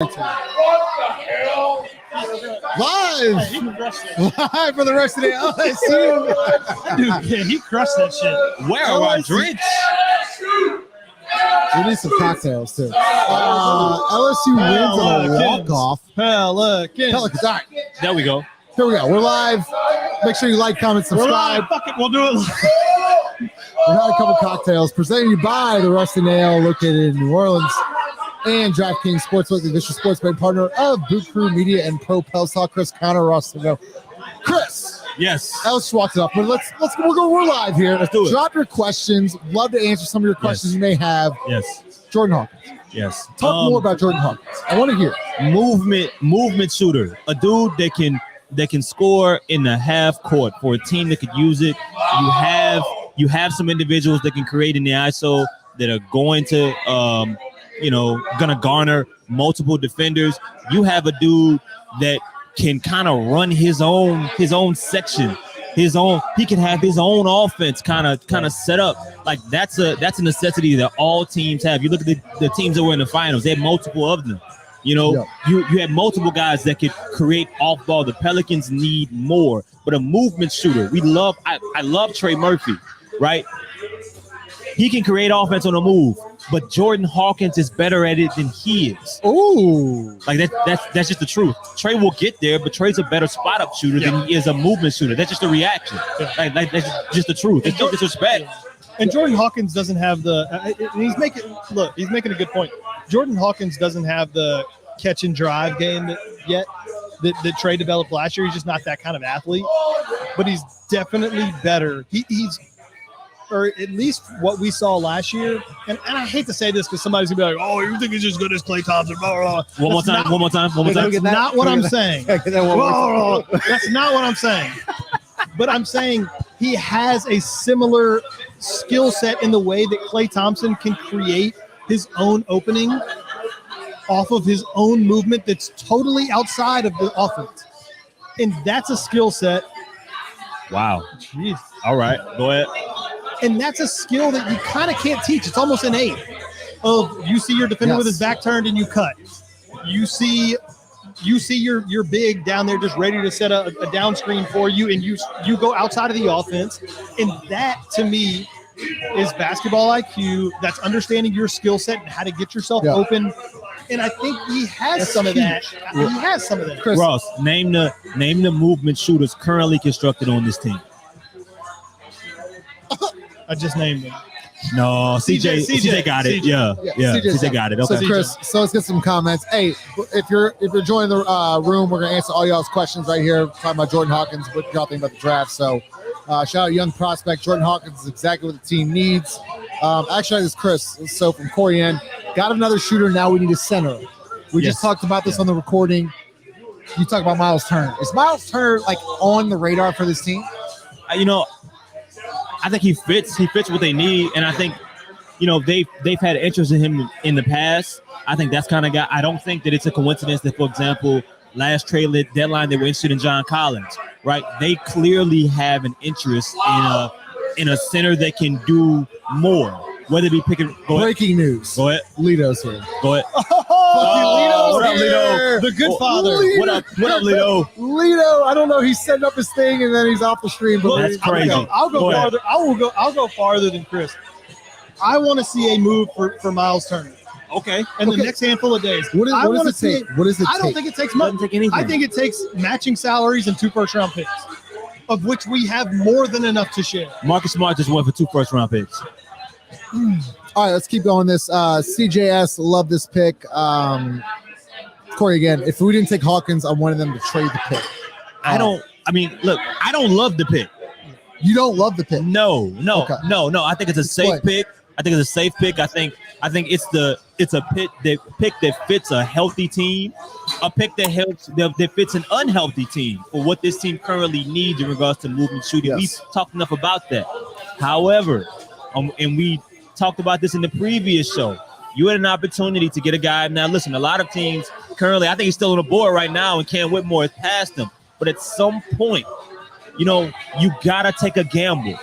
Live for the rest of the LSU. Dude, yeah, he crushed that shit. Where are my drinks? We need some cocktails too. LSU wins on a walk-off. Pelicans. All right, There we go. here we go. We're live. Make sure you like, comment, subscribe. Fuck it, we'll do it. We're having a couple cocktails presented to you by the Rusty Nail, located in New Orleans, and DraftKings Sportsbook, the official sports betting partner of Boot Crew Media and Pro Pelsaw. Chris Connor, Ross to go. Chris, Yes. Alex walked it up, but we're live here. Let's do it. Drop your questions. Love to answer some of your questions you may have. Yes. Jordan Hawkins, Yes. talk more about Jordan Hawkins. I want to hear. Movement shooter, a dude that can score in the half court for a team that could use it. You have some individuals that can create in the ISO that are going to gonna garner multiple defenders. You have a dude that can kind of run his own section, he can have his own offense kind of set up. Like that's a necessity that all teams have. You look at the teams that were in the finals, they had multiple of them. You had multiple guys that could create off ball. The Pelicans need more, but a movement shooter. I love Trey Murphy, right? He can create offense on the move, but Jordan Hawkins is better at it than he is. Ooh, Like that's just the truth. Trey will get there, but Trey's a better spot up shooter than he is a movement shooter. That's just a reaction. Like that's just the truth. It's no disrespect. And Jordan Hawkins doesn't have he's making a good point. Jordan Hawkins doesn't have the catch and drive game yet that Trey developed last year. He's just not that kind of athlete, but he's definitely better. He's or at least what we saw last year. And I hate to say this because somebody's gonna be like, "Oh, you think he's as good as Klay Thompson?" Blah, blah, blah. One more time. That's not what I'm saying. That's not what I'm saying. But I'm saying he has a similar skill set in the way that Klay Thompson can create his own opening off of his own movement that's totally outside of the offense. And that's a skill set. Wow. Jeez. All right, go ahead. And that's a skill that you kind of can't teach. It's almost innate. You see your defender with his back turned and you cut. You see your big down there just ready to set a down screen for you, and you go outside of the offense. And that to me is basketball IQ. That's understanding your skill set and how to get yourself open. And I think he has some of that. He has some of that. Chris, Ross, name the movement shooters currently constructed on this team. I just named him. No, CJ got it. Yeah. CJ got it. Okay. So Chris, let's get some comments. Hey, if you're joining the room, we're gonna answer all y'all's questions right here. Talking about Jordan Hawkins, what y'all think about the draft. So shout out young prospect Jordan Hawkins is exactly what the team needs. Actually, this is Chris. So from Corey N, got another shooter. Now we need a center. We just talked about this on the recording. You talk about Miles Turner. Is Miles Turner like on the radar for this team? I think he fits what they need, and I think they've had interest in him in the past. I think that's kind of guy. I don't think that it's a coincidence that, for example, last trade deadline they were interested in John Collins, right? They clearly have an interest in a center that can do more, whether it be picking. Breaking news. Go ahead. Lito's here. Go ahead. Lito's what up, here. Lito? The good father. What up, Lito? Lito, I don't know. He's setting up his thing and then he's off the stream. But That's crazy. I'll go farther. I'll go farther than Chris. I want to see a move for Miles Turner. Okay. In the next handful of days. What does it take? What does it take? I don't think it takes much. Doesn't take anything. I think it takes matching salaries and 2 first-round picks, of which we have more than enough to share. Marcus Smart just went for 2 first-round picks. All right, let's keep going. This CJS, love this pick. Corey again. If we didn't take Hawkins, I wanted them to trade the pick. I don't love the pick. You don't love the pick? No. Okay. No. I think it's a safe pick. I think it's a pick that fits a healthy team, a pick that fits an unhealthy team for what this team currently needs in regards to movement shooting. Yes. We've talked enough about that. However, and we talked about this in the previous show. You had an opportunity to get a guy. Now, listen, a lot of teams currently, I think he's still on the board right now, and Cam Whitmore is past him. But at some point, you gotta take a gamble.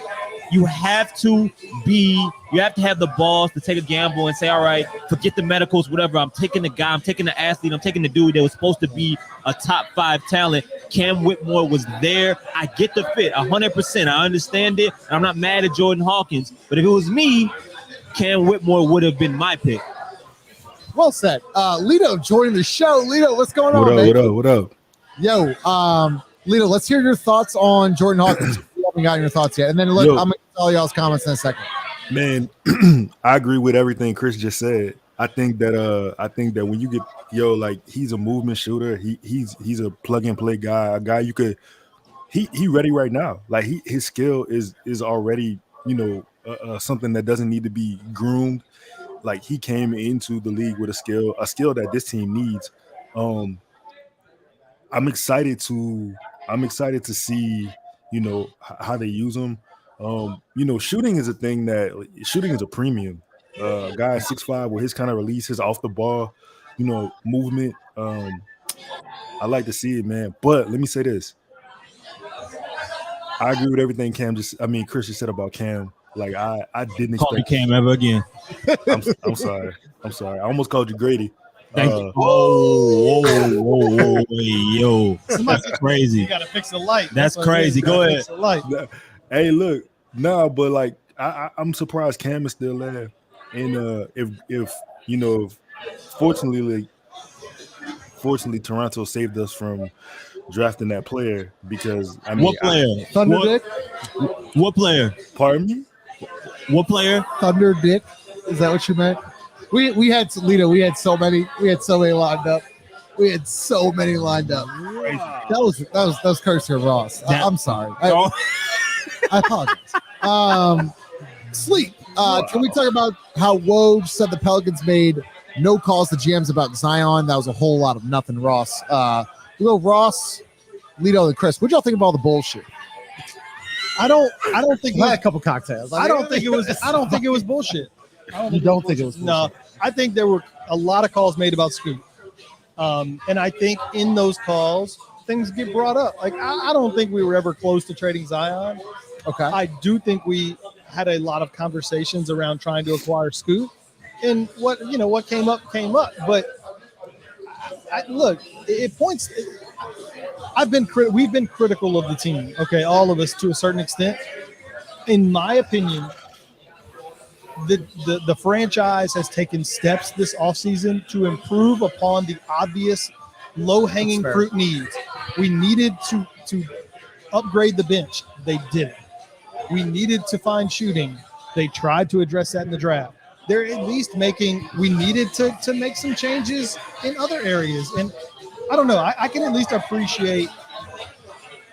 You have to be You have to have the balls to take a gamble and say, all right, forget the medicals, whatever. I'm taking the guy. I'm taking the athlete. I'm taking the dude that was supposed to be a top 5 talent. Cam Whitmore was there. I get the fit 100%. I understand it. I'm not mad at Jordan Hawkins. But if it was me, Cam Whitmore would have been my pick. Well said. Lito joining the show. Lito, what's going on, man? What up? Yo, Lito, let's hear your thoughts on Jordan Hawkins. We haven't gotten your thoughts yet. And then look, I'm going to get all y'all's comments in a second. Man, I agree with everything Chris just said. I think that when you get like he's a movement shooter, he's a plug and play guy, a guy you could he ready right now. Like his skill is already, something that doesn't need to be groomed. Like he came into the league with a skill that this team needs. I'm excited to see, how they use him. Shooting is a thing shooting is a premium. Guy 6'5" with his kind of release, his off the ball, movement. I like to see it, man. But let me say this. I agree with everything Chris just said about Cam. Like I didn't call expect Cam ever again. I'm sorry. I almost called you Grady. Thank you. Whoa, yo. That's crazy. You gotta fix the light. That's crazy. Go ahead. Hey, look, but like I'm surprised Cam is still there. And if fortunately Toronto saved us from drafting that player because what player? Thunder Dick? What player? Pardon me? What player? Thunder Dick. Is that what you meant? We had Lito. We had so many lined up. That was Cursor Ross. I'm sorry. I apologize. Sleep. Can we talk about how Woj said the Pelicans made no calls to GMs about Zion? That was a whole lot of nothing, Ross. We go Ross, Lito, and Chris. What y'all think about all the bullshit? I don't think I had a couple cocktails. I don't think it was bullshit. You don't think it was bullshit? No, I think there were a lot of calls made about Scoot. And I think in those calls, things get brought up. Like, I don't think we were ever close to trading Zion. Okay. I do think we had a lot of conversations around trying to acquire Scoot. And what came up. But look, it points. We've been critical of the team. Okay, all of us to a certain extent. In my opinion, the franchise has taken steps this offseason to improve upon the obvious low-hanging fruit needs. We needed to upgrade the bench. They did it. We needed to find shooting. They tried to address that in the draft. They're at least we needed to make some changes in other areas. And I don't know, I can at least appreciate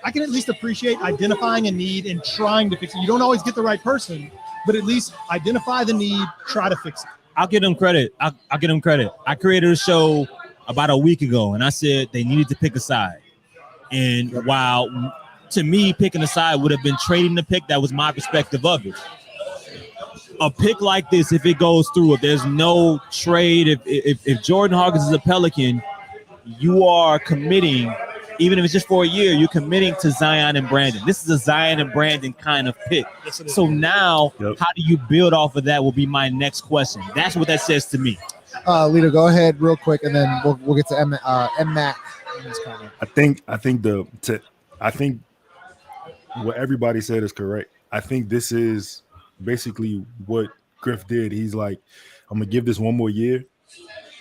identifying a need and trying to fix it. You don't always get the right person, but at least identify the need, try to fix it. I'll give them credit. I'll give them credit. I created a show about a week ago, and I said they needed to pick a side. And while to me, picking a side would have been trading the pick, that was my perspective of it. A pick like this, if it goes through, if there's no trade, if Jordan Hawkins is a Pelican, you are committing, even if it's just for a year, you're committing to Zion and Brandon. This is a Zion and Brandon kind of pick. So now, how do you build off of that will be my next question. That's what that says to me. Lito, go ahead real quick, and then we'll get to M-Mac. I think what everybody said is correct. I think this is basically what Griff did. He's like, I'm gonna give this one more year.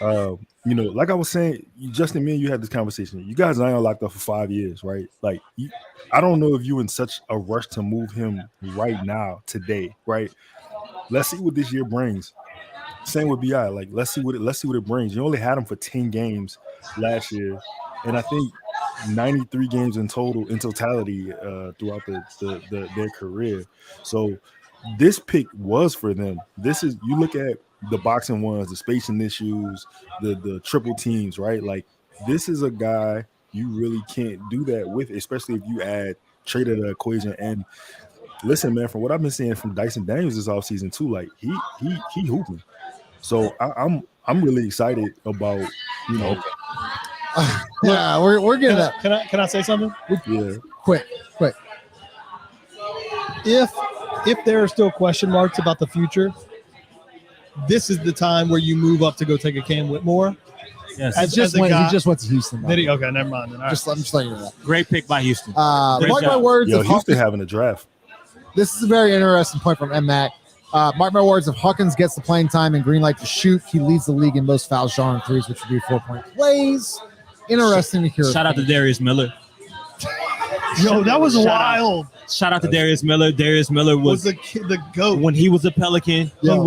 Like I was saying, Justin, me and you had this conversation. You guys Zion locked up for 5 years, right? Like, I don't know if you in such a rush to move him right now, today, right? Let's see what this year brings. Same with BI. Like, let's see what it brings. You only had him for 10 games last year, and I think 93 games in totality throughout their career. So this pick was for them. This is, you look at the boxing ones, the spacing issues, the triple teams, right? Like, this is a guy you really can't do that with, especially if you add trade to the equation. And listen, man, from what I've been seeing from Dyson Daniels this offseason too, like he hooping. So I'm really excited about, yeah, we're getting that. Can I say something? Yeah. Quick. If there are still question marks about the future, this is the time where you move up to go take a Cam Whitmore. Yes. He just went to Houston. Did he? Okay, never mind. Then. I'm just letting you know that. Great pick by Houston. Mark my job. words. Yo, Of Houston Hawkins, having a draft. this is a very interesting point from M-Mac. Mark my words, if Hawkins gets the playing time and green light to shoot, he leads the league in most fouls shot on threes, which would be 4-point plays. Interesting to hear. Shout out to Darius Miller. Yo, that was wild. Shout out to Darius Miller. Darius Miller was the GOAT. when he was a Pelican. Yo.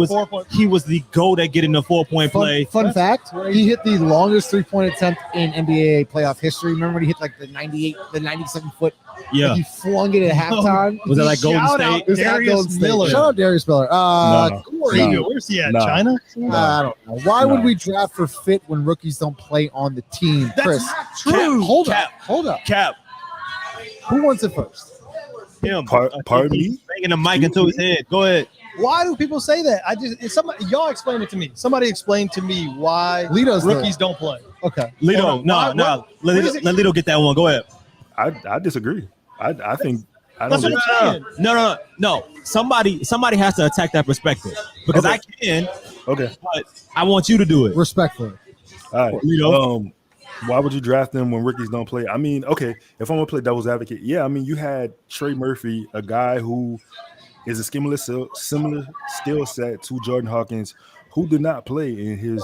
He was the GOAT at getting the 4-point play. Fun fact: he hit the longest 3-point attempt in NBA playoff history. Remember when he hit like the 97-foot? Yeah. Like he flung it at halftime. Was that like Golden Shout State? out It was at Darius Golden State. Miller. Shout out Darius Miller. Corey, Where's he at? No. China? I don't know. Why would we draft for fit when rookies don't play on the team? That's Chris, not true. hold Cap. up. Cap. Who wants it first? Him. Pardon me? Banging the mic into his head. Go ahead. Why do people say that? Y'all explain it to me. Somebody explain to me why Lito's rookies don't play. Okay. Lito, no. Let Lito get that one. Go ahead. I disagree. I think I That's don't. what think- I'm saying. No. Somebody has to attack that perspective because Okay. I can, Okay. but I want you to do it. Respectfully. All right. Lito. Why would you draft them when rookies don't play? I mean, okay, if I'm gonna play devil's advocate, yeah, I mean, you had Trey Murphy, a guy who is a similar skill set to Jordan Hawkins, who did not play in his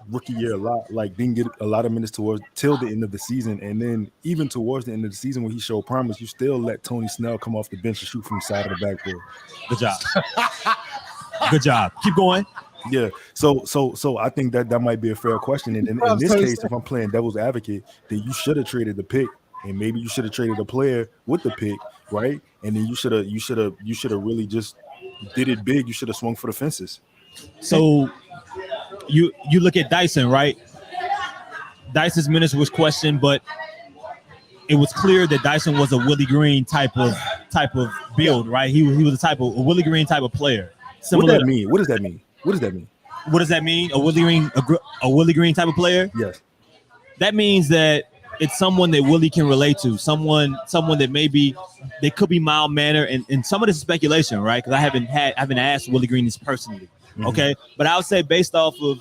rookie year a lot, like didn't get a lot of minutes till the end of the season, and then even towards the end of the season when he showed promise, you still let Tony Snell come off the bench and shoot from the side of the backboard. Good job. Good job. Keep going. Yeah, so I think that might be a fair question. And in this case, if I'm playing devil's advocate, then you should have traded the pick, and maybe you should have traded a player with the pick, right? And then you should have really just did it big. You should have swung for the fences. So you look at Dyson, right? Dyson's minutes was questioned, but it was clear that Dyson was a Willie Green type of build, right? He was a type of a Willie Green type of player. What does that mean? What does that mean? What does that mean? A Willie Green type of player? Yes. That means that it's someone that Willie can relate to. Someone that maybe they could be mild mannered, and some of this is speculation, right? Because I haven't asked Willie Green this personally. Mm-hmm. Okay, but I would say based off of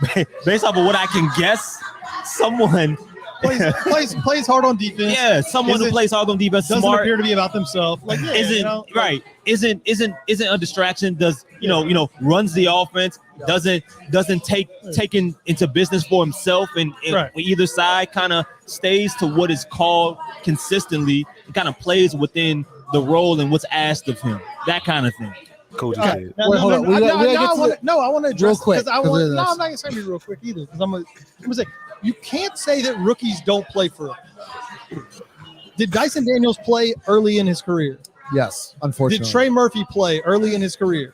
what I can guess, someone plays hard on defense. Yeah, someone who plays hard on defense, doesn't smart, appear to be about themselves. Like isn't a distraction. Does runs the offense? Doesn't take into business for himself and right. Either side kind of stays to what is called consistently. And kind of plays within the role and what's asked of him. That kind of thing. Coach said. I want to address real quick. I'm not going to say it real quick either because I'm going to say you can't say that rookies don't play for us. Did Dyson Daniels play early in his career? Yes, unfortunately. Did Trey Murphy play early in his career?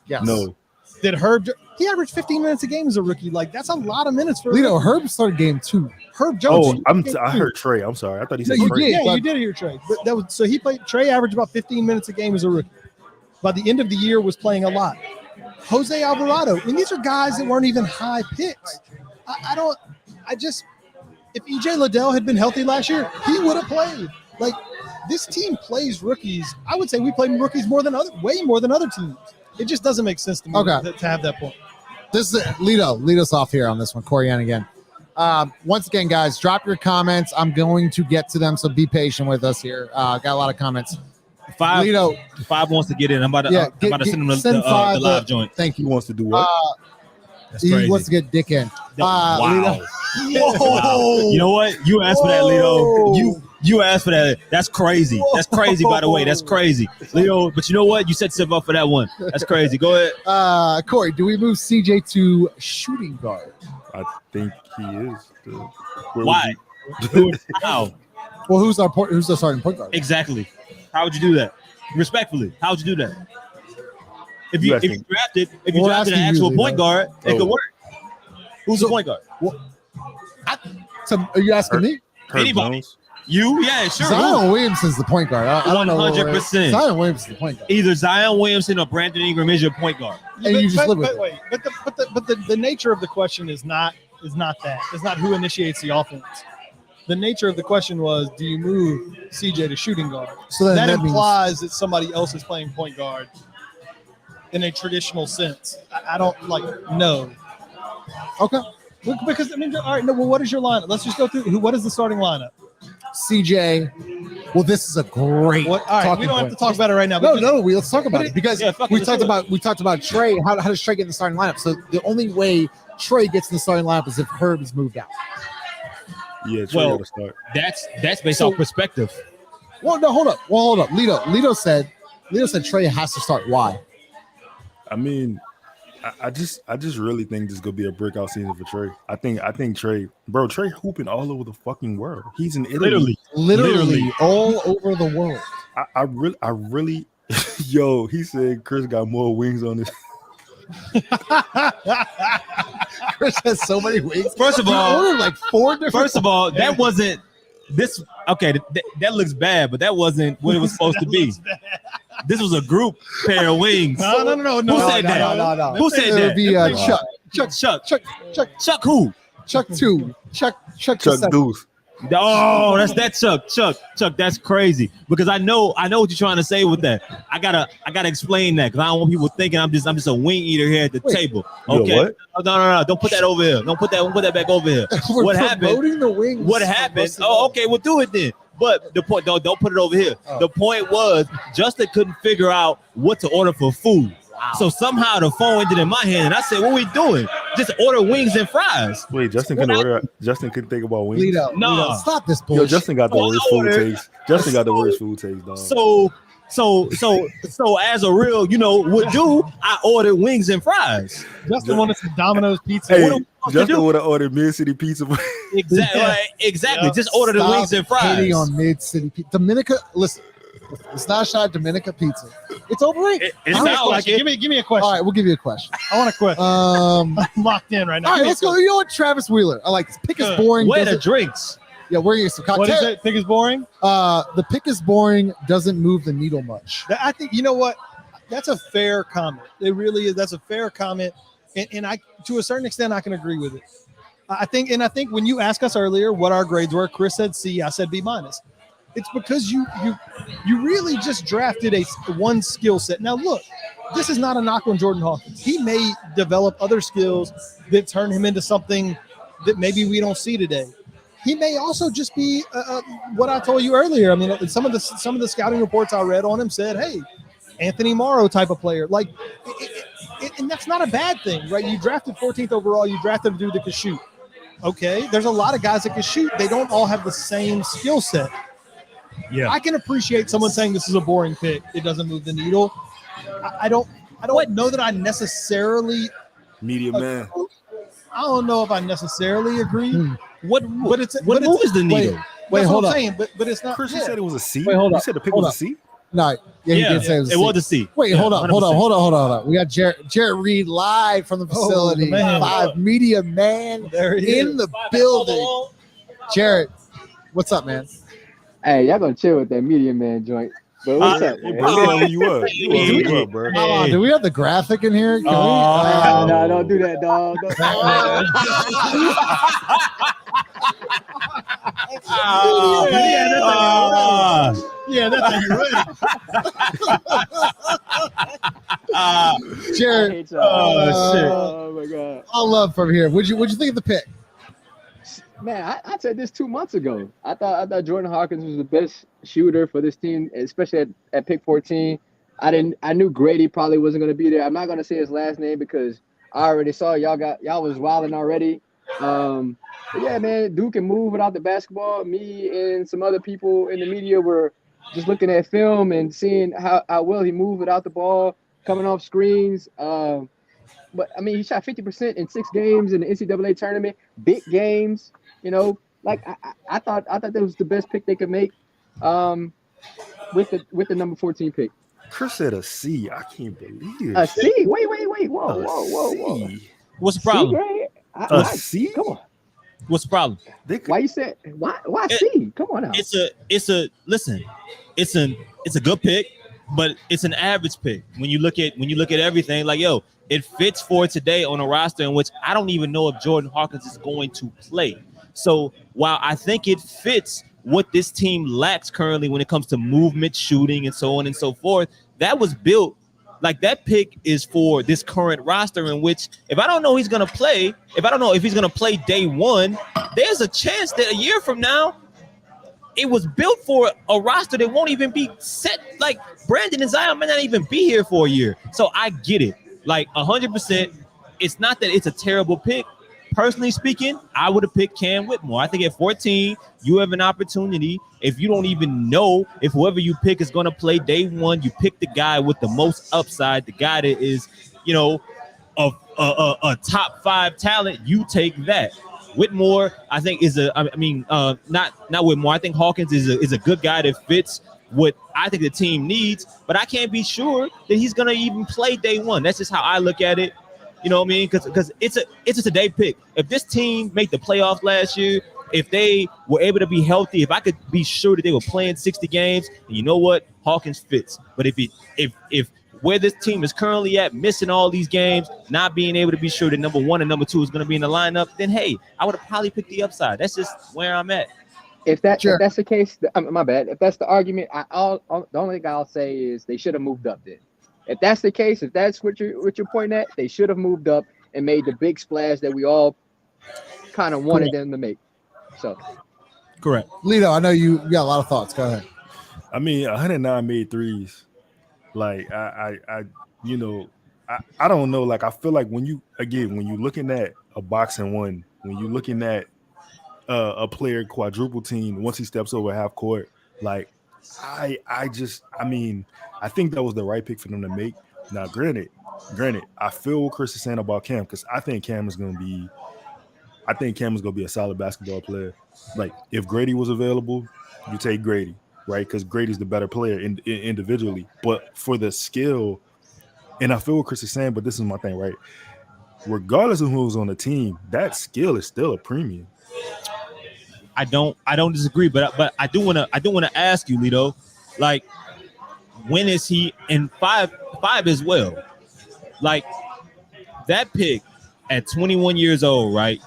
Yes. No. Did Herb? He averaged 15 minutes a game as a rookie. Like that's a lot of minutes for Lito. Herb started game 2. Herb Jones. I heard Trey. I'm sorry. I thought he said No, you Trey. did. Yeah, you did hear Trey. But that was so he played. Trey averaged about 15 minutes a game as a rookie. By the end of the year, was playing a lot. Jose Alvarado. And these are guys that weren't even high picks. If EJ Liddell had been healthy last year, he would have played. Like this team plays rookies. I would say we play rookies way more than other teams. It just doesn't make sense to me to have that point. This is Lito. Lead us off here on this one. Corian again. Once again, guys, drop your comments. I'm going to get to them, so be patient with us here. Got a lot of comments. Five Lito, wants to get in. I'm about to send him the live joint. Thank He you. wants to do what? That's He crazy. wants to get Dick in. Wow. Lito. Wow. You know what? You asked for that, Lito. You asked for that. That's crazy. That's crazy, by the way. That's crazy. Lito, but you know what? You set yourself up for that one. That's crazy. Go ahead. Corey, do we move CJ to shooting guard? I think he is. Why? How? Well, who's the starting point guard? Exactly. How would you do that? Respectfully, how would you do that? If you drafted an actual point guard, it could work. Who's the point guard? Are you asking me? Herb Anybody. Jones? You? Yeah, sure. Zion Williamson's the point guard. I don't know. 100%. Zion Williamson's the point guard. Either Zion Williamson or Brandon Ingram is your point guard. And you just live with it. Wait, but the nature of the question is not that. It's not who initiates the offense. The nature of the question was, do you move CJ to shooting guard? So then that that means- implies that somebody else is playing point guard. in a traditional sense. I don't no. Okay. Because I mean, all right. No, well, what is your lineup? Let's just go through. What is the starting lineup? CJ. Well, this is a great. All right, we don't have to talk about it right now. Let's talk about it because we talked about Trey. How does Trey get in the starting lineup? So the only way Trey gets in the starting lineup is if Herb is moved out. Yeah, Trey got to start. That's based off perspective. Well, no, hold up. Lito said Trey has to start. Why? I mean, I just really think this is gonna be a breakout season for Trey. I think Trey hooping all over the fucking world. He's in Italy, literally all over the world. I really, yo. He said Chris got more wings on this. Chris has so many wings. First of all, ordered like 4 different. First of all, that wasn't this. Okay, that looks bad, but that wasn't what it was supposed to be. This was a group pair of wings. No. Who said that? No. Who said It that? would be Chuck who? Chuck 2. Chuck Deuce. Oh, that's Chuck. That's crazy because I know what you're trying to say with that. I gotta explain that because I don't want people thinking I'm just a wing eater here at the table. Okay, what? No, don't put that over here. Don't put that back over here. What happened? The wings. What happened? Oh, okay, we'll do it then. But the point, don't put it over here. Oh. The point was Justin couldn't figure out what to order for food. Wow. So somehow the phone ended in my hand, and I said, "What are we doing? Just order wings and fries." Wait, Justin couldn't think about wings. No. Stop this bullshit. Yo, Justin got the worst food taste. Justin got the worst food taste, dog. So as a real, would do, I ordered wings and fries. Justin wanted some Domino's pizza. Hey, Justin would have ordered Mid-City Pizza. Exactly. Just order the wings and fries. Hating on Mid-City Pizza. Dominica, listen. It's not a shot at Dominica Pizza. It's overrated. It sounds like it. Give me a question. All right, we'll give you a question. I want a question. I'm locked in right now. All right, let's go. You know what? Travis Wheeler. I like this. Pick is boring. Where the drinks? Yeah, where you some cocktail? What is it? Pick is boring? The pick is boring. Doesn't move the needle much. I think, you know what? That's a fair comment. It really is. That's a fair comment. And I, to a certain extent, I can agree with it. I think when you asked us earlier what our grades were, Chris said C, I said B-. It's because you really just drafted one skill set. Now, look, this is not a knock on Jordan Hawkins. He may develop other skills that turn him into something that maybe we don't see today. He may also just be what I told you earlier. I mean, some of the scouting reports I read on him said, "Hey, Anthony Morrow type of player." Like, and that's not a bad thing, right? You drafted 14th overall. You drafted a dude that could shoot. Okay, there's a lot of guys that can shoot. They don't all have the same skill set. Yeah, I can appreciate someone saying this is a boring pick. It doesn't move the needle. I don't know that I necessarily Media man. I don't know if I necessarily agree. What moves the needle? Wait, that's hold what I'm up. saying, but it's not. Chris, you said it was a C. Wait, hold You up. said the pick Hold was up. a C. No, he did say it was a C. Wait, Yeah, hold on. We got Jarrett Reed live from the facility. man. 5 media man There he in the building. Jarrett, what's up, man? Hey, y'all gonna chill with that media man joint. But what's up, man? Bro, you up? You up, bro? Hold on, do we have the graphic in here? Can No, don't do that, dog. Yeah, that's how you're ready. Jarrett, Oh my god, all love from here. What'd you think of the pick? man! I said this 2 months ago. I thought Jordan Hawkins was the best shooter for this team, especially at pick 14. I knew Grady probably wasn't gonna be there. I'm not gonna say his last name because I already saw y'all was wilding already. But yeah, man, Duke can move without the basketball. Me and some other people in the media were just looking at film and seeing how well he moved without the ball, coming off screens. But I mean, he shot 50% in 6 games in the NCAA tournament, big games. You know, like I thought that was the best pick they could make with the number 14 pick. Chris said a C. I can't believe it. A C? Wait. Whoa. What's the problem? A C? Come on. What's the problem? Why you said why C? Come on now. It's a good pick, but it's an average pick. When you look at everything, like, yo, it fits for today on a roster in which I don't even know if Jordan Hawkins is going to play. So while I think it fits what this team lacks currently when it comes to movement, shooting, and so on and so forth, that was built Like that pick is for this current roster in which if I don't know he's gonna play, if I don't know if he's gonna play day one, there's a chance that a year from now it was built for a roster that won't even be set. Like Brandon and Zion may not even be here for a year. So I get it. Like 100%. It's not that it's a terrible pick. Personally speaking, I would have picked Cam Whitmore. I think at 14, you have an opportunity. If you don't even know if whoever you pick is going to play day one, you pick the guy with the most upside, the guy that is, a top 5 talent. You take that. Whitmore, I think not Whitmore. I think Hawkins is a good guy that fits what I think the team needs, but I can't be sure that he's going to even play day one. That's just how I look at it. You know what I mean? Because it's just a day pick. If this team made the playoffs last year, if they were able to be healthy, if I could be sure that they were playing 60 games, and you know what? Hawkins fits. But if where this team is currently at, missing all these games, not being able to be sure that number 1 and number 2 is going to be in the lineup, then hey, I would have probably picked the upside. That's just where I'm at. If that's the case, my bad. If that's the argument, the only thing I'll say is they should have moved up then. If that's the case, if that's what you're pointing at, they should have moved up and made the big splash that we all kind of wanted them to make. So, correct. Lito, I know you got a lot of thoughts. Go ahead. I mean, 109 made threes. Like I don't know. Like I feel like when you're looking at a boxing one, when you're looking at a player quadruple team once he steps over half court, like I think that was the right pick for them to make. Now, granted, I feel what Chris is saying about Cam because I think Cam is gonna be a solid basketball player. Like if Grady was available, you take Grady, right? Because Grady's the better player individually. But for the skill, and I feel what Chris is saying, but this is my thing, right? Regardless of who's on the team, that skill is still a premium. I don't disagree, but I do want to ask you, Lito, like when is he in five as well? Like that pick at 21 years old, right?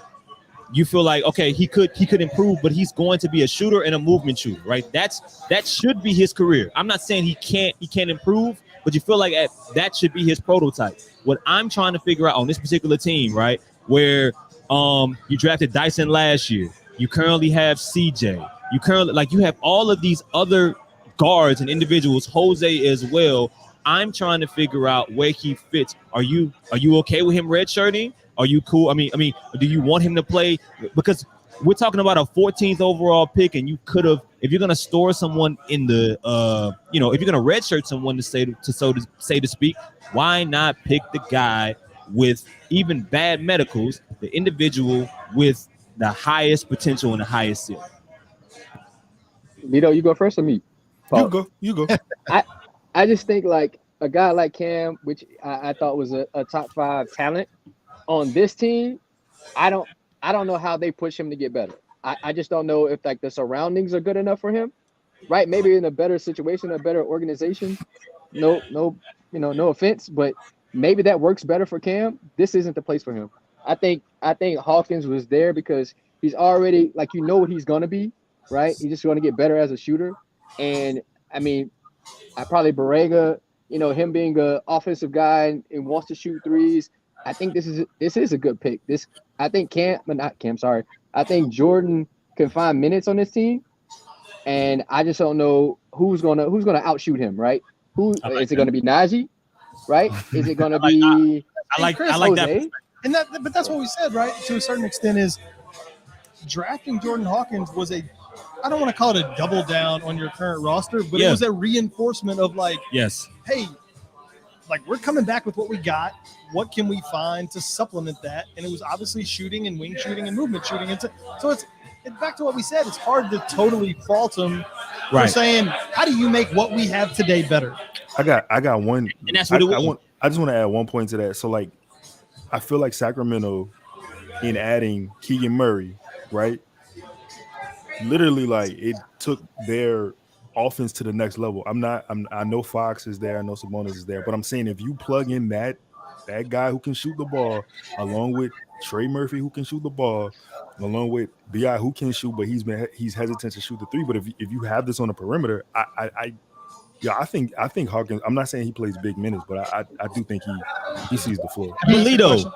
You feel like okay, he could improve, but he's going to be a shooter and a movement shooter, right? That should be his career. I'm not saying he can't improve, but you feel like that should be his prototype. What I'm trying to figure out on this particular team, right, where you drafted Dyson last year. You currently have CJ. You have all of these other guards and individuals, Jose as well. I'm trying to figure out where he fits. Are you okay with him redshirting? Are you cool? I mean, do you want him to play? Because we're talking about a 14th overall pick, and you could have, if you're gonna store someone in the, if you're gonna redshirt someone to speak, why not pick the guy with even bad medicals, the individual with the highest potential and the highest ceiling? Vito, you go first or me? Paul? You go. I just think like a guy like Cam, which I thought was a top 5 talent on this team, I don't know how they push him to get better. I just don't know if like the surroundings are good enough for him, right? Maybe in a better situation, a better organization. No offense, but maybe that works better for Cam. This isn't the place for him. I think Hawkins was there because he's already like what he's gonna be, right? He's just gonna get better as a shooter. And I mean, I probably Borrega, him being an offensive guy and wants to shoot threes. I think this is a good pick. I think I think Jordan can find minutes on this team, and I just don't know who's gonna outshoot him, right? Is it gonna be Najee, right? Is it gonna be? I like Jose? that. And but that's what we said, right? To a certain extent, is drafting Jordan Hawkins was I don't want to call it a double down on your current roster, but it was a reinforcement of like, yes, hey, like we're coming back with what we got. What can we find to supplement that? And it was obviously shooting and wing shooting and movement shooting. And so it's back to what we said. It's hard to totally fault him for saying, how do you make what we have today better? I got one. And that's what I just want to add one point to that. So like, I feel like Sacramento in adding Keegan Murray, right? Literally, like it took their offense to the next level. I know Fox is there, I know Sabonis is there, but I'm saying if you plug in that guy who can shoot the ball, along with Trey Murphy who can shoot the ball, along with BI who can shoot, but he's hesitant to shoot the three. But if you have this on the perimeter, Yeah, I think Hawkins. I'm not saying he plays big minutes, but I do think he sees the floor. Polito,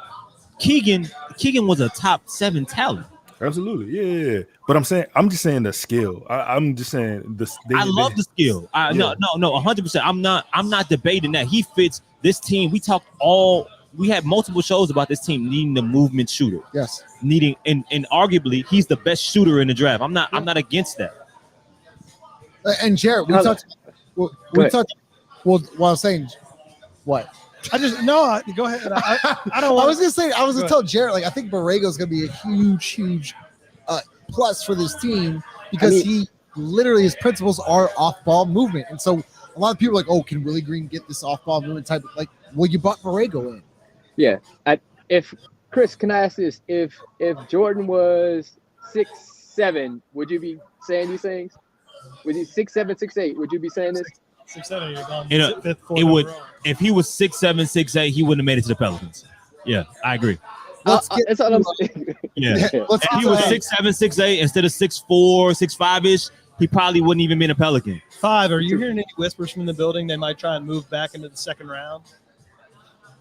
Keegan was a top 7 talent. Absolutely, yeah. But I'm just saying the skill. I'm just saying this. I love the skill. No, 100%. I'm not debating that. He fits this team. We had multiple shows about this team needing the movement shooter. Yes. Needing and arguably he's the best shooter in the draft. I'm not against that. And Jared, we talked. Well, while I was saying, what? Go ahead. I don't. I was gonna tell Jared, like, I think Borrego's gonna be a huge plus for this team because he literally, his principles are off-ball movement, and so a lot of people are like, oh, can Willie Green get this off-ball movement type? Like, well, you brought Borrego in. Yeah. If Chris, can I ask this? If Jordan was 6'7", would you be saying these things? Was he 6'7", 6'8"? Would you be saying this? 6'7", you're gone. It would. If he was 6'7", 6'8", he wouldn't have made it to the Pelicans. Yeah, I agree. That's all I'm saying. Yeah. If he was 6'7", 6'8", instead of 6'4", 6'5"-ish, he probably wouldn't even been a Pelican. 5. Are you hearing any whispers from the building they might try and move back into the second round?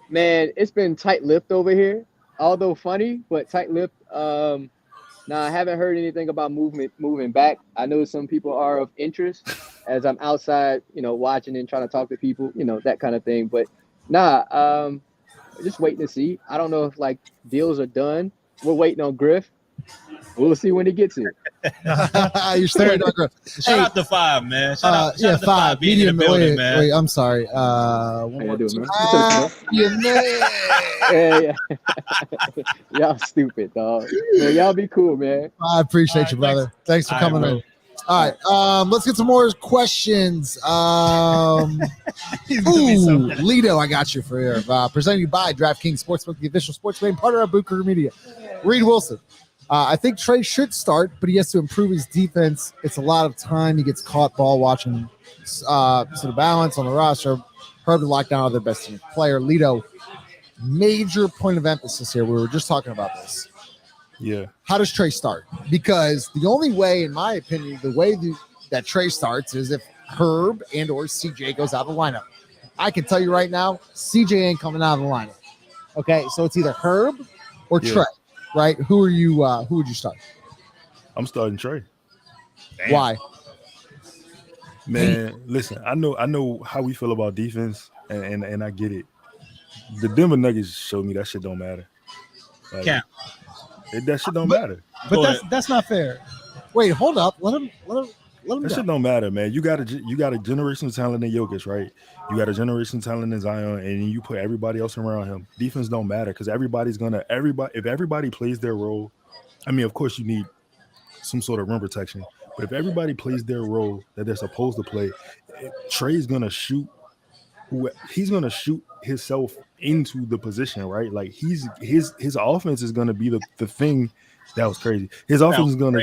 Man, it's been tight-lipped over here. Although funny, but tight-lipped. Now, I haven't heard anything about moving back. I know some people are of interest as I'm outside, watching and trying to talk to people, that kind of thing. But just waiting to see. I don't know if like deals are done. We're waiting on Griff. We'll see when he gets here. You're staring at Griff. Shout out to 5, man. Shout out to 5 being in the building, man. Wait, I'm sorry. One more Yeah. Y'all stupid, dog. Man, y'all be cool, man. I appreciate you, brother. Thanks for coming in. All right, let's get some more questions. Lito, I got you for here. Presented you by DraftKings Sportsbook, the official sports betting partner of Booker Media. Reed Wilson. I think Trey should start, but he has to improve his defense. It's a lot of time. He gets caught ball watching sort of balance on the roster. Herb to lock down other best team player. Lito, major point of emphasis here. We were just talking about this. Yeah. How does Trey start? Because the only way, in my opinion, the way that Trey starts is if Herb and or CJ goes out of the lineup. I can tell you right now, CJ ain't coming out of the lineup. Okay, so it's either Herb or Trey, right? Who would you start? I'm starting Trey. Damn. Why? Man, listen, I know how we feel about defense, and I get it. The Denver Nuggets showed me that shit don't matter. Like, that shit don't matter. But that's not fair. Wait, hold up. Let him That go. shit don't matter, man. You got a generational talent in Jokic, right? You got a generational talent in Zion, and you put everybody else around him. Defense don't matter because if everybody plays their role. I mean, of course, you need some sort of rim protection, but if everybody plays their role that they're supposed to play, Trey's gonna shoot. He's gonna shoot himself into the position, right? Like his offense is gonna be the thing. That was crazy. His offense is gonna.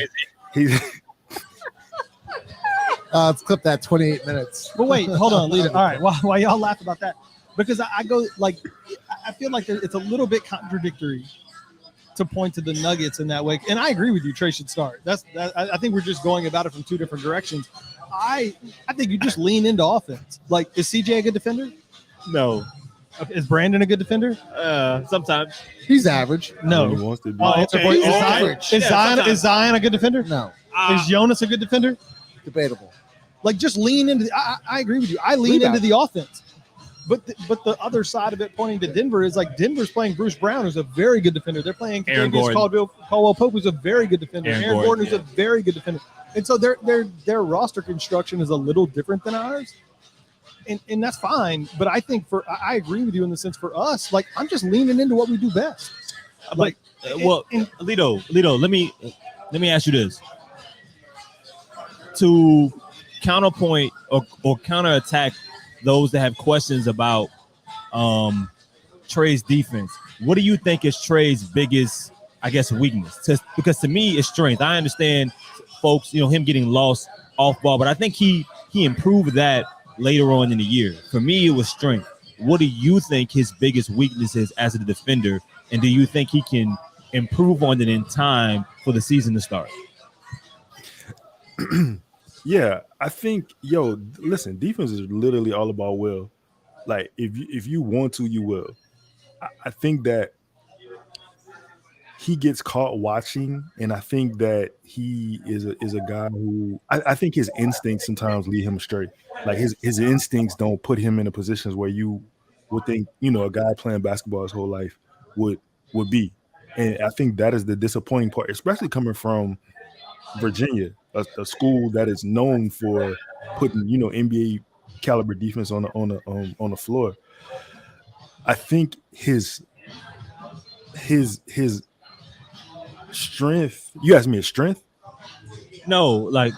Let's clip that 28 minutes. But wait, hold on, Lita. All right, why y'all laugh about that? Because I go like, I feel like it's a little bit contradictory to point to the Nuggets in that way. And I agree with you, Trey should start. I think we're just going about it from two different directions. I think you just lean into offense. Like, is CJ a good defender? No. Is Brandon a good defender? Sometimes. He's average. No. He wants to be. He's average. Is Zion a good defender? No. Is Jonas a good defender? Debatable. Like, just lean into. I agree with you. I lean into the offense. But the other side of it, pointing to Denver, is like Denver's playing Bruce Brown, who's a very good defender. They're playing Caldwell Pope, who's a very good defender. Aaron Gordon, who's a very good defender. And so their roster construction is a little different than ours. And that's fine. But I think I agree with you in the sense for us, like, I'm just leaning into what we do best. Like, Lito, let me ask you this. To counterpoint or counterattack those that have questions about Trey's defense, what do you think is Trey's biggest, I guess, weakness? Because to me, it's strength. I understand, folks, him getting lost off ball, but I think he improved that later on in the year. For me, it was strength. What do you think his biggest weakness is as a defender, and do you think he can improve on it in time for the season to start? Yeah, I think, listen, defense is literally all about will. Like if you want to, you will. I think that he gets caught watching, and I think that he is a guy who I think his instincts sometimes lead him astray. Like his instincts don't put him in the positions where you would think, a guy playing basketball his whole life would be. And I think that is the disappointing part, especially coming from Virginia, a school that is known for putting, NBA caliber defense on the floor. I think his strength. You asked me his strength. No, like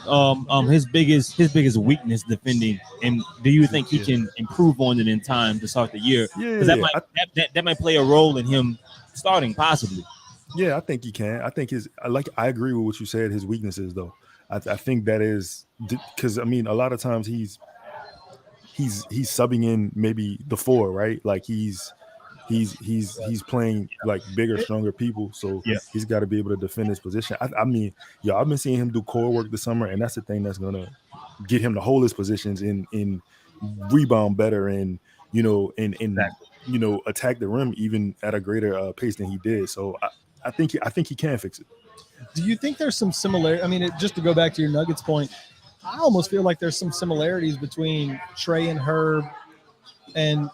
his biggest weakness defending, and do you think he can improve on it in time to start the year? Because that might play a role in him starting possibly. Yeah, I think he can. I think I agree with what you said. His weaknesses, though, I think that is because a lot of times he's subbing in maybe the 4, right? Like he's playing like bigger, stronger people, so he's got to be able to defend his position. I've been seeing him do core work this summer, and that's the thing that's gonna get him to hold his positions in rebound better and attack the rim even at a greater pace than he did. So I think he can fix it. Do you think there's some similarity? Just to go back to your Nuggets point, I almost feel like there's some similarities between Trey and Herb and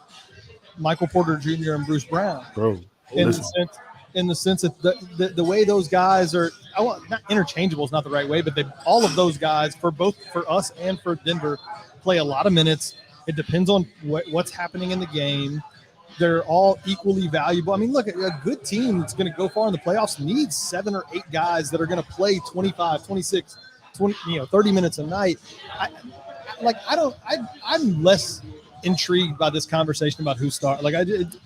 Michael Porter Jr. and Bruce Brown. Bro, in the sense that the way those guys are, not interchangeable is not the right way, but all of those guys for us and for Denver play a lot of minutes. It depends on what's happening in the game. They're all equally valuable. Look, a good team that's going to go far in the playoffs needs 7 or 8 guys that are going to play 25, 26, 20, 30 minutes a night. I'm less intrigued by this conversation about who starts. It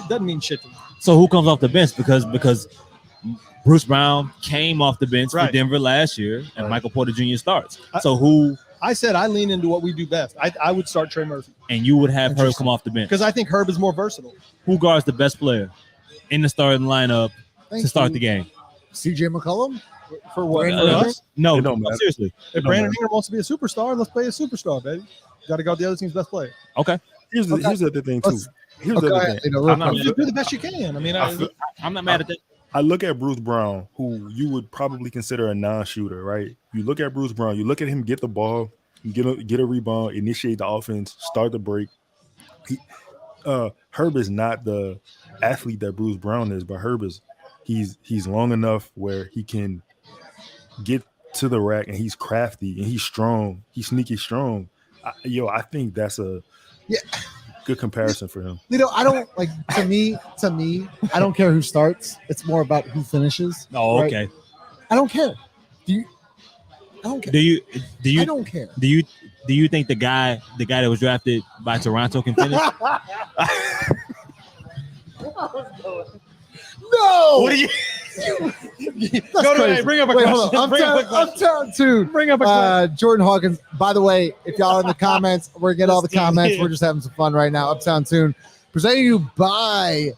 doesn't mean shit to me. So who comes off the bench? Because Bruce Brown came off the bench for Denver last year, and Michael Porter Jr. starts. So who? I said I lean into what we do best. I would start Trey Murphy. And you would have Herb come off the bench. Because I think Herb is more versatile. Who guards the best player in the starting lineup to start the game? CJ McCollum? For what? No, seriously. If Brandon Ingram wants to be a superstar, let's play a superstar, baby. Got to go the other team's best player. Okay. Here's the other thing, too. Here's the other thing. You do the best you can. I'm not mad at that. I look at Bruce Brown, who you would probably consider a non-shooter, right? You look at Bruce Brown, you look at him get the ball, get a rebound, initiate the offense, start the break. Herb is not the athlete that Bruce Brown is, but Herb is he's long enough where he can get to the rack, and he's crafty and he's strong. He's sneaky strong. I think that's a good comparison for him. I don't like to me, I don't care who starts. It's more about who finishes. Oh, okay. Right? I don't care. I don't care. Do you I don't care. Do you think the guy that was drafted by Toronto can finish? No. What do you? Go to bring up a question. Hold on. I'm telling you. Bring up a question. Jordan Hawkins. By the way, if y'all are in the comments, we're getting all the comments. We're just having some fun right now. Uptown Tune, presenting you by.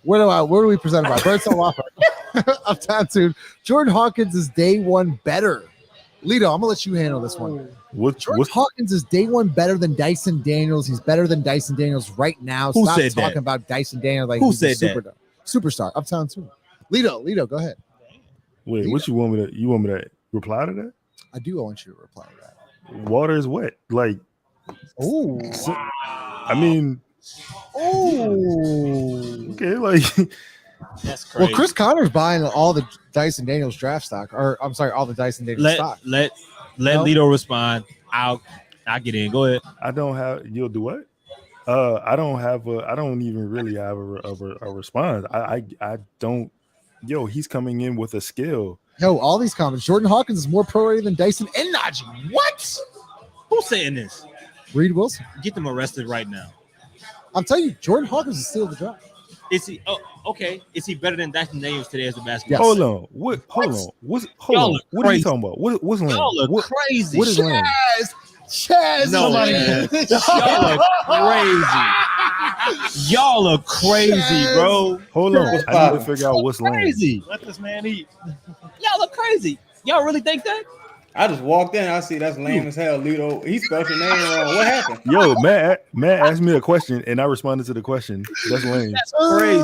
Where do we present it by? Birdsall Waffle. Uptown Tune. Jordan Hawkins is day one better. Lito, I'm gonna let you handle this one. Jordan Hawkins is day one better than Dyson Daniels. He's better than Dyson Daniels right now. Who Stop said talking that? about Dyson Daniels like Who he's a said that? Superstar. Uptown Tune. Lito, go ahead. Wait, what you want me to reply to that? I do want you to reply to that. Water is wet. Like, Oh, okay, like That's crazy. well, Chris Connor's buying all the Dyson Daniels draft stock, or I'm sorry, all the Dyson Daniels stock. Let Lito respond. I'll get in. Go ahead. I don't have. You'll do what? I don't even really have a response. I don't. Yo, he's coming in with a skill. Yo, all these comments. Jordan Hawkins is more pro-rated than Dyson and Najee. What? Who's saying this? Reed Wilson. Get them arrested right now. I'm telling you, Jordan Hawkins is still the draft. Is he? Oh, okay. Is he better than Dyson Daniels today as a basketball? Yes. Hold on. What? Hold on. Y'all look What are you crazy. talking about? What's Lane? Y'all look What, crazy. what is Lane? Chaz. No, man. Y'all look crazy. Y'all look crazy, bro. Hold on. I need to figure out what's Lane. Crazy. Let this man eat. Y'all look crazy. Y'all really think that? I just walked in. I see that's lame as hell. Ludo, he spelled your name wrong. What happened? Yo, Matt asked me a question and I responded to the question. That's lame. That's crazy.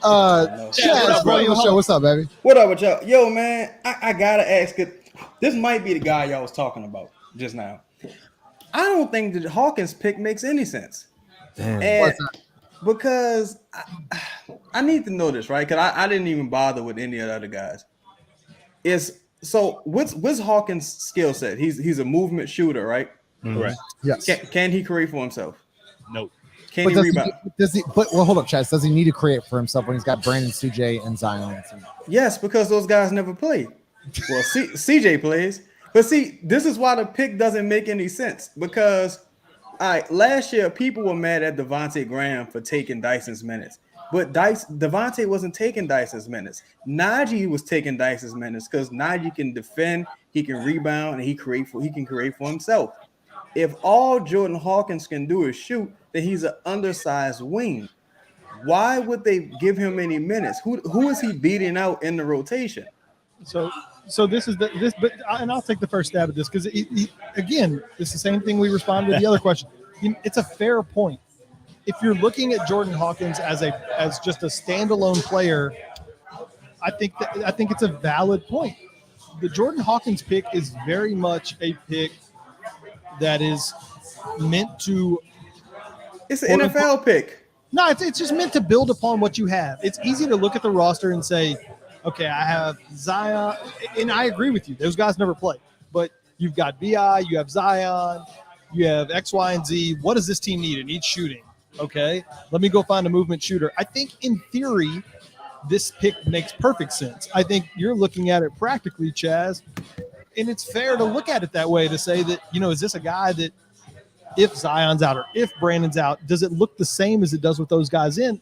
Chaz, bro, show. What's up, baby? What up with y'all? Yo, man, I gotta ask it. This might be the guy y'all was talking about just now. I don't think the Hawkins pick makes any sense. Damn. And because I need to know this, right? Because I didn't even bother with any of the other guys. What's Hawkins' skill set? He's a movement shooter, right? Correct. Yes. Can he create for himself? Nope. Can he rebound? Hold up, Chaz. Does he need to create for himself when he's got Brandon, CJ, and Zion on the team? Yes, because those guys never play. Well, CJ plays. But see, this is why the pick doesn't make any sense. Because last year, people were mad at Devontae Graham for taking Dyson's minutes. But Devontae wasn't taking Dyson's minutes. Najee was taking Dyson's minutes because Najee can defend, he can rebound, and he can create for himself. If all Jordan Hawkins can do is shoot, then he's an undersized wing. Why would they give him any minutes? Who is he beating out in the rotation? So this is and I'll take the first stab at this because again, it's the same thing we responded to the other question. It's a fair point. If you're looking at Jordan Hawkins as just a standalone player, I think it's a valid point. The Jordan Hawkins pick is very much a pick that is meant to. It's an NFL pick. No, it's just meant to build upon what you have. It's easy to look at the roster and say, okay, I have Zion, and I agree with you. Those guys never play, but you've got BI, you have Zion, you have X, Y, and Z. What does this team need? It needs shooting. Okay, let me go find a movement shooter. I think in theory, this pick makes perfect sense. I think you're looking at it practically, Chaz, and it's fair to look at it that way to say that, is this a guy that if Zion's out or if Brandon's out, does it look the same as it does with those guys in?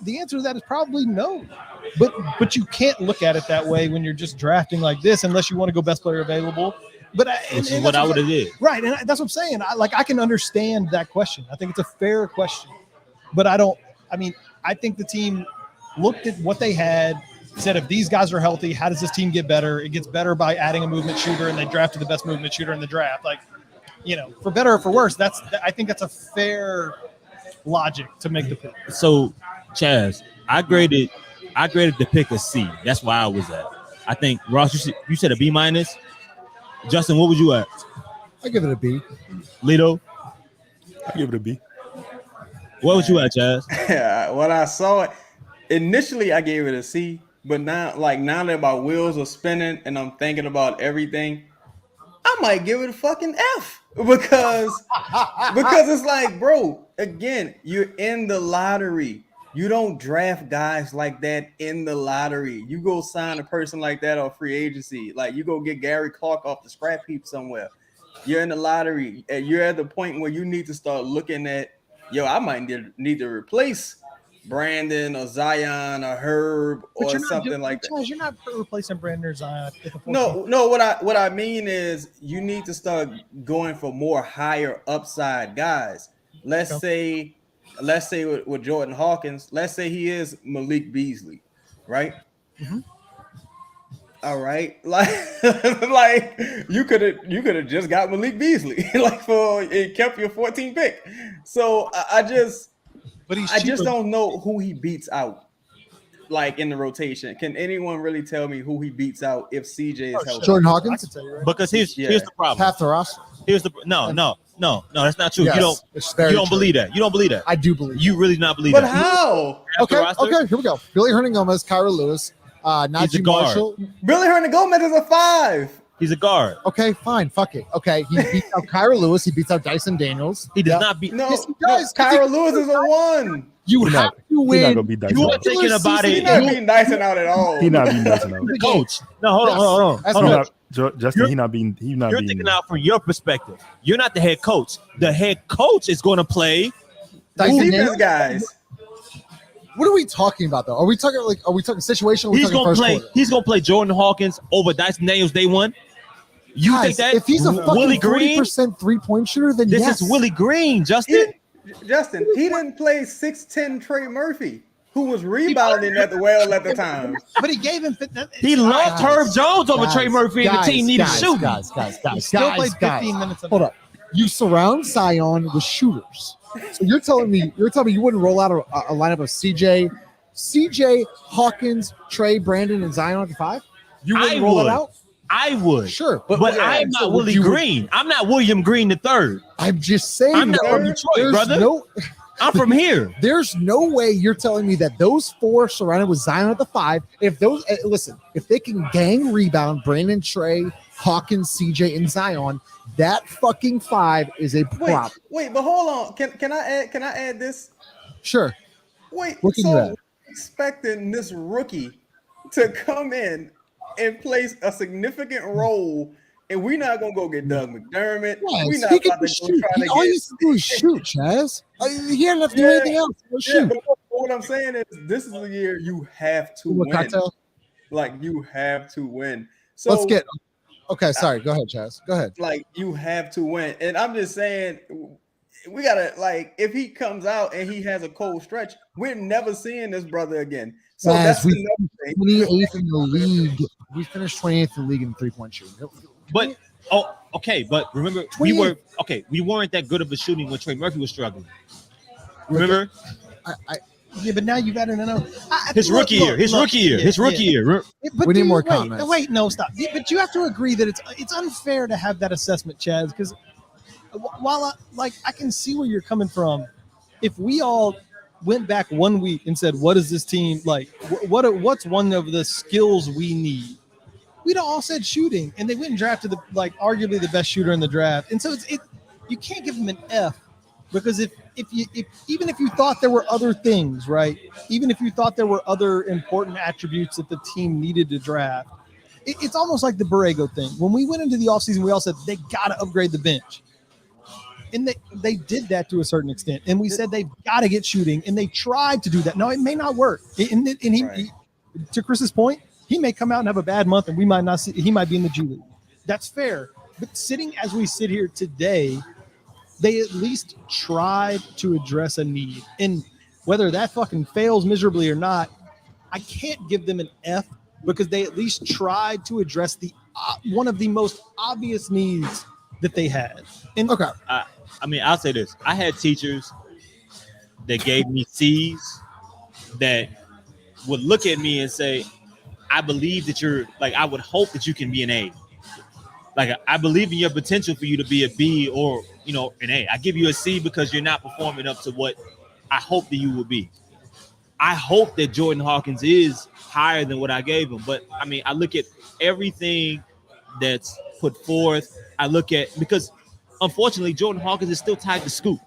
The answer to that is probably no. But you can't look at it that way when you're just drafting like this unless you want to go best player available. Which is what I would have did. Right, and that's what I'm saying. I can understand that question. I think it's a fair question. But I think the team looked at what they had, said if these guys are healthy, how does this team get better? It gets better by adding a movement shooter, and they drafted the best movement shooter in the draft. For better or for worse, I think that's a fair logic to make the pick. So, Chaz, I graded the pick a C. That's why I was at. I think Ross, you said a B minus. Justin, what would you at? I give it a B. Lito, I give it a B. what would you at, Chaz? Yeah, when I saw it, initially I gave it a C, but now that my wheels are spinning and I'm thinking about everything, I might give it a fucking F because it's like, bro, again, you're in the lottery. You don't draft guys like that in the lottery. You go sign a person like that on free agency. Like you go get Gary Clark off the scrap heap somewhere. You're in the lottery and you're at the point where you need to start looking at, I might need to replace Brandon or Zion or Herb or something like that. You're not replacing Brandon or Zion. No. What I mean is you need to start going for more higher upside guys. Let's say with Jordan Hawkins, let's say he is Malik Beasley, right? Mm-hmm. All right, like you could have just got Malik Beasley, it kept your 14 pick. So I just don't know who he beats out, like in the rotation. Can anyone really tell me who he beats out if CJ is healthy? Jordan Hawkins. I can tell you, right? Because here's the problem. Half the roster. Here's the no, that's not true. Yes, you don't believe that. You don't believe that. I do believe. You really do not believe But that. how? Okay, here we go. Billy Hernangomez, Kyra Lewis, Najee Marshall. Billy Hernangomez is a 5. He's a guard. Okay, fine. Fuck it. Okay, he beats out Kyra Lewis. He beats out Dyson Daniels. He does not beat. No, Yes, he does. Kyra Lewis is a 1 You have to He's not win. gonna be Dyson. You are thinking about He's it. not beating Dyson out at all. He not beating Dyson out. The coach. No, hold on. That's Hold on. not- Justin, he not being. You're thinking out from your perspective. You're not the head coach. The head coach is going to play. Dyson Defense Daniels. guys. What are we talking about though? Are we talking situational? He's going to play. Quarter? He's going to play Jordan Hawkins over Dyson Daniels day one. You Guys, think that if he's a Willie fucking Green? 40% 3-point shooter, then This yes. is Willie Green, Justin. Justin, he didn't play 6'10" Trey Murphy. who was rebounding at the time. But he gave him. He loved Herb Jones over Trey Murphy, and the team needed shooting. Guys, Still played 15 minutes. Hold up. You surround Zion with shooters. So you're telling me you wouldn't roll out a lineup of CJ, Hawkins, Trey, Brandon, and Zion at the 5? You wouldn't roll it out? I would. Sure. But I'm not Willie Green. I'm not William Green III. I'm just saying. I'm not from Detroit, brother. I'm from here. There's no way you're telling me that those 4 surrounded with Zion at the 5. If they can gang rebound Brandon, Trey, Hawkins, CJ, and Zion, that fucking 5 is a prop. Wait, but hold on. Can I add this? Sure. Wait, what can you add? Expecting this rookie to come in and place a significant role, and we're not gonna go get Doug McDermott. Yes, we're not he about to shoot. go try to All get. he has to do is shoot, Chaz. He hadn't have to do anything else. Shoot. But what I'm saying is, this is the year you have to win. Cocktail? Like you have to win. So Let's get. Okay, sorry. Go ahead, Chaz. Go ahead. Like you have to win, and I'm just saying. We gotta if he comes out and he has a cold stretch, we're never seeing this brother again. So that's another thing. 28th in the league. We finished 28th in the league in 3-point shooting. But but remember we weren't that good of a shooting when Trey Murphy was struggling. Remember? Yeah, but now you've added another. His rookie year. We need more comments. Wait, no, stop. But you have to agree that it's unfair to have that assessment, Chaz, because while I can see where you're coming from, if we all went back 1 week and said, what is this team like? What's one of the skills we need? We'd all said shooting, and they went and drafted arguably the best shooter in the draft. And so you can't give him an F, because if even if you thought there were other things, right? Even if you thought there were other important attributes that the team needed to draft, it's almost like the Borrego thing. When we went into the offseason, we all said they got to upgrade the bench. And they did that to a certain extent. And we said they've got to get shooting, and they tried to do that. No, it may not work. And he, to Chris's point, he may come out and have a bad month, and we might not see. He might be in the G League. That's fair. But sitting as we sit here today, they at least tried to address a need. And whether that fucking fails miserably or not, I can't give them an F, because they at least tried to address the one of the most obvious needs that they had. And okay. I'll say this. I had teachers that gave me C's that would look at me and say, I believe that I would hope that you can be an A. I believe in your potential for you to be a B or, an A. I give you a C because you're not performing up to what I hope that you will be. I hope that Jordan Hawkins is higher than what I gave him. But, I look at everything that's put forth. I look at, because unfortunately, Jordan Hawkins is still tied to Scoop.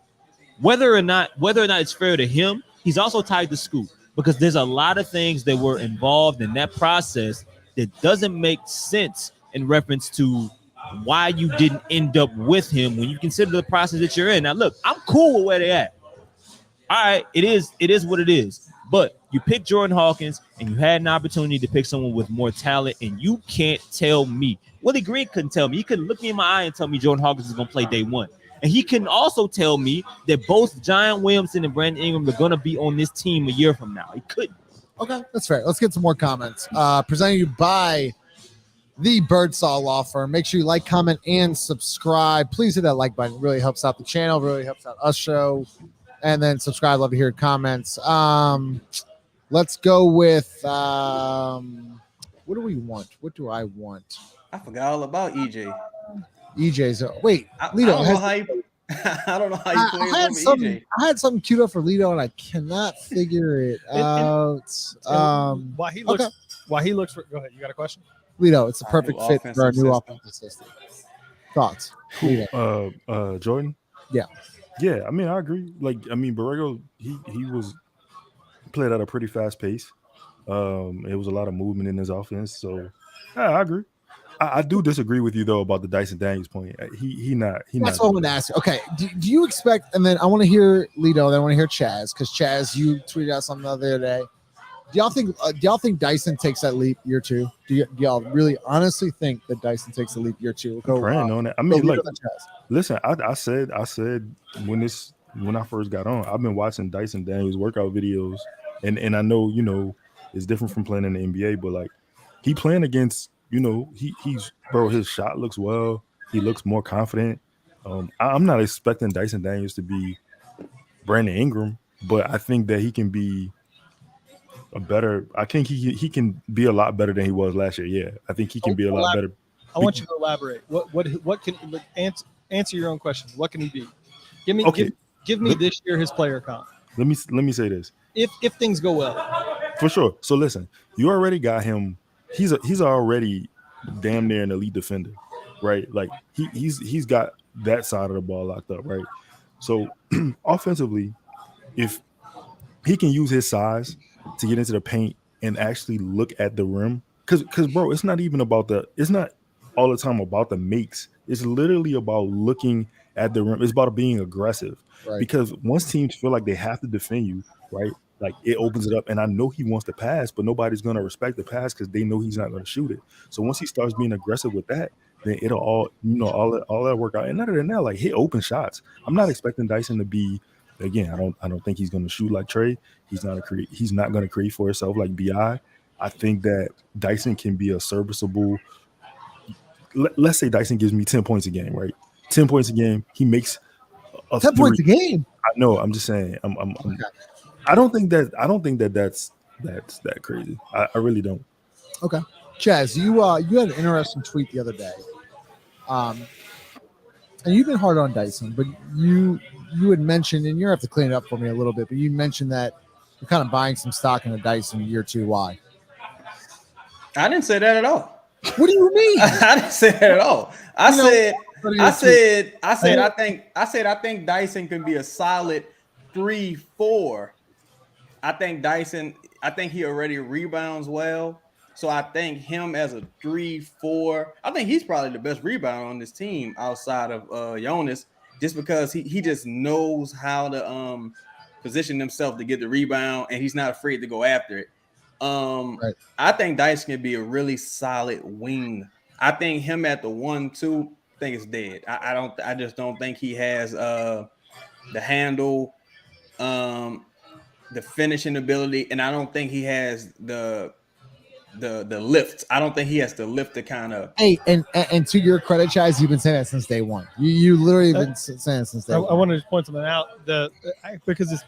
Whether or not it's fair to him, he's also tied to Scoop, because there's a lot of things that were involved in that process that doesn't make sense in reference to why you didn't end up with him when you consider the process that you're in. Now, look, I'm cool with where they're at. All right, it is what it is. But you picked Jordan Hawkins, and you had an opportunity to pick someone with more talent, and you can't tell me. Willie Green couldn't tell me. He couldn't look me in my eye and tell me Jordan Hawkins is going to play day one. And he can also tell me that both Zion Williamson and Brandon Ingram are going to be on this team a year from now. He couldn't. Okay, that's fair. Let's get some more comments. Presented to you by the Birdsall Law Firm. Make sure you like, comment, and subscribe. Please hit that like button. It really helps out the channel. Really helps out us show. And then subscribe. Love to hear comments. Let's go with what do we want? What do I want? I forgot all about EJ. EJ's wait, Lito. I don't know how you play with EJ. I had something queued up for Lito, and I cannot figure it out. Why he looks for? Go ahead. You got a question? Lito, it's a perfect fit for our new offensive system. Thoughts? Lito. Jordan. Yeah. Yeah, I agree. Borrego, he played at a pretty fast pace. It was a lot of movement in his offense, so yeah, I agree. I do disagree with you though about the Dyson Daniels point. He not. That's what I'm going to ask you. Okay, do you expect? And then I want to hear Lito. Then I want to hear Chaz, because Chaz, you tweeted out something the other day. Do y'all think Dyson takes that leap year two? Do y'all really honestly think that Dyson takes a leap year two? I'm praying on that. Listen, I said when I first got on, I've been watching Dyson Daniels workout videos And I know, it's different from playing in the NBA, but like he playing against, he's bro, his shot looks well. He looks more confident. I'm not expecting Dyson Daniels to be Brandon Ingram, but I think that he can be I think he can be a lot better than he was last year. Yeah, I think he can be a lot better. I want you to elaborate. What can answer your own question? What can he be? Give me this year his player comp. Let me say this. If things go well, for sure. So listen, you already got him. He's already damn near an elite defender, right? Like he's got that side of the ball locked up, right? So offensively, if he can use his size to get into the paint and actually look at the rim, because bro, it's not all the time about the makes. It's literally about looking at the rim. It's about being aggressive. Right. Because once teams feel like they have to defend you, right? Like it opens it up. And I know he wants to pass, but nobody's going to respect the pass because they know he's not going to shoot it. So once he starts being aggressive with that, then it'll all that work out. And other than that, like hit open shots. I'm not expecting Dyson to be, again, I don't think he's going to shoot like Trey. He's not going to create for himself like BI. I think that Dyson can be a serviceable. Let's say Dyson gives me 10 points a game, right? 10 points a game. He makes 10 points a game. I know. I'm just saying. Okay. I don't think that's that crazy. I really don't. Okay, Chaz, you had an interesting tweet the other day, and you've been hard on Dyson, but you had mentioned, and you have to clean it up for me a little bit, but you mentioned that you're kind of buying some stock in a Dyson year 2. Why? I didn't say that at all. What do you mean? I didn't say that at all. I think Dyson can be a solid 3-4. I think he already rebounds well. So I think him as a 3-4, I think he's probably the best rebounder on this team outside of Jonas, just because he just knows how to position himself to get the rebound, and he's not afraid to go after it. Right. I think Dyson can be a really solid wing. I think him at the 1-2, I think it's dead. I just don't think he has the handle, the finishing ability, and I don't think he has the lift. I don't think he has the lift to kind of. Hey, and to your credit, Chaz, you've been saying that since day one. You literally been saying it since day one. I wanted to point something out because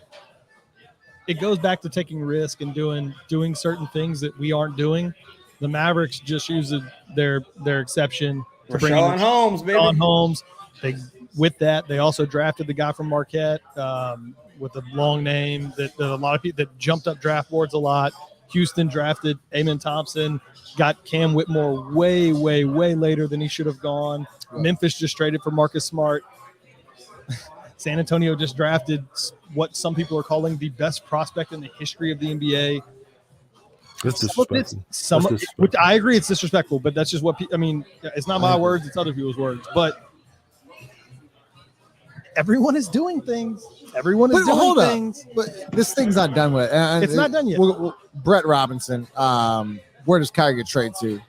it goes back to taking risk and doing certain things that we aren't doing. The Mavericks just used their exception to bring in Holmes, baby. Holmes. With that, they also drafted the guy from Marquette with a long name that a lot of people that jumped up draft boards a lot. Houston drafted Amen Thompson, got Cam Whitmore way, way, way later than he should have gone. Memphis just traded for Marcus Smart. San Antonio just drafted what some people are calling the best prospect in the history of the NBA. That's disrespectful. Which I agree it's disrespectful, but that's just what it's not my words, it's other people's words. But everyone is doing things. But this thing's not done with. It's not done yet. Brett Robinson. Where does Kyrie get traded to?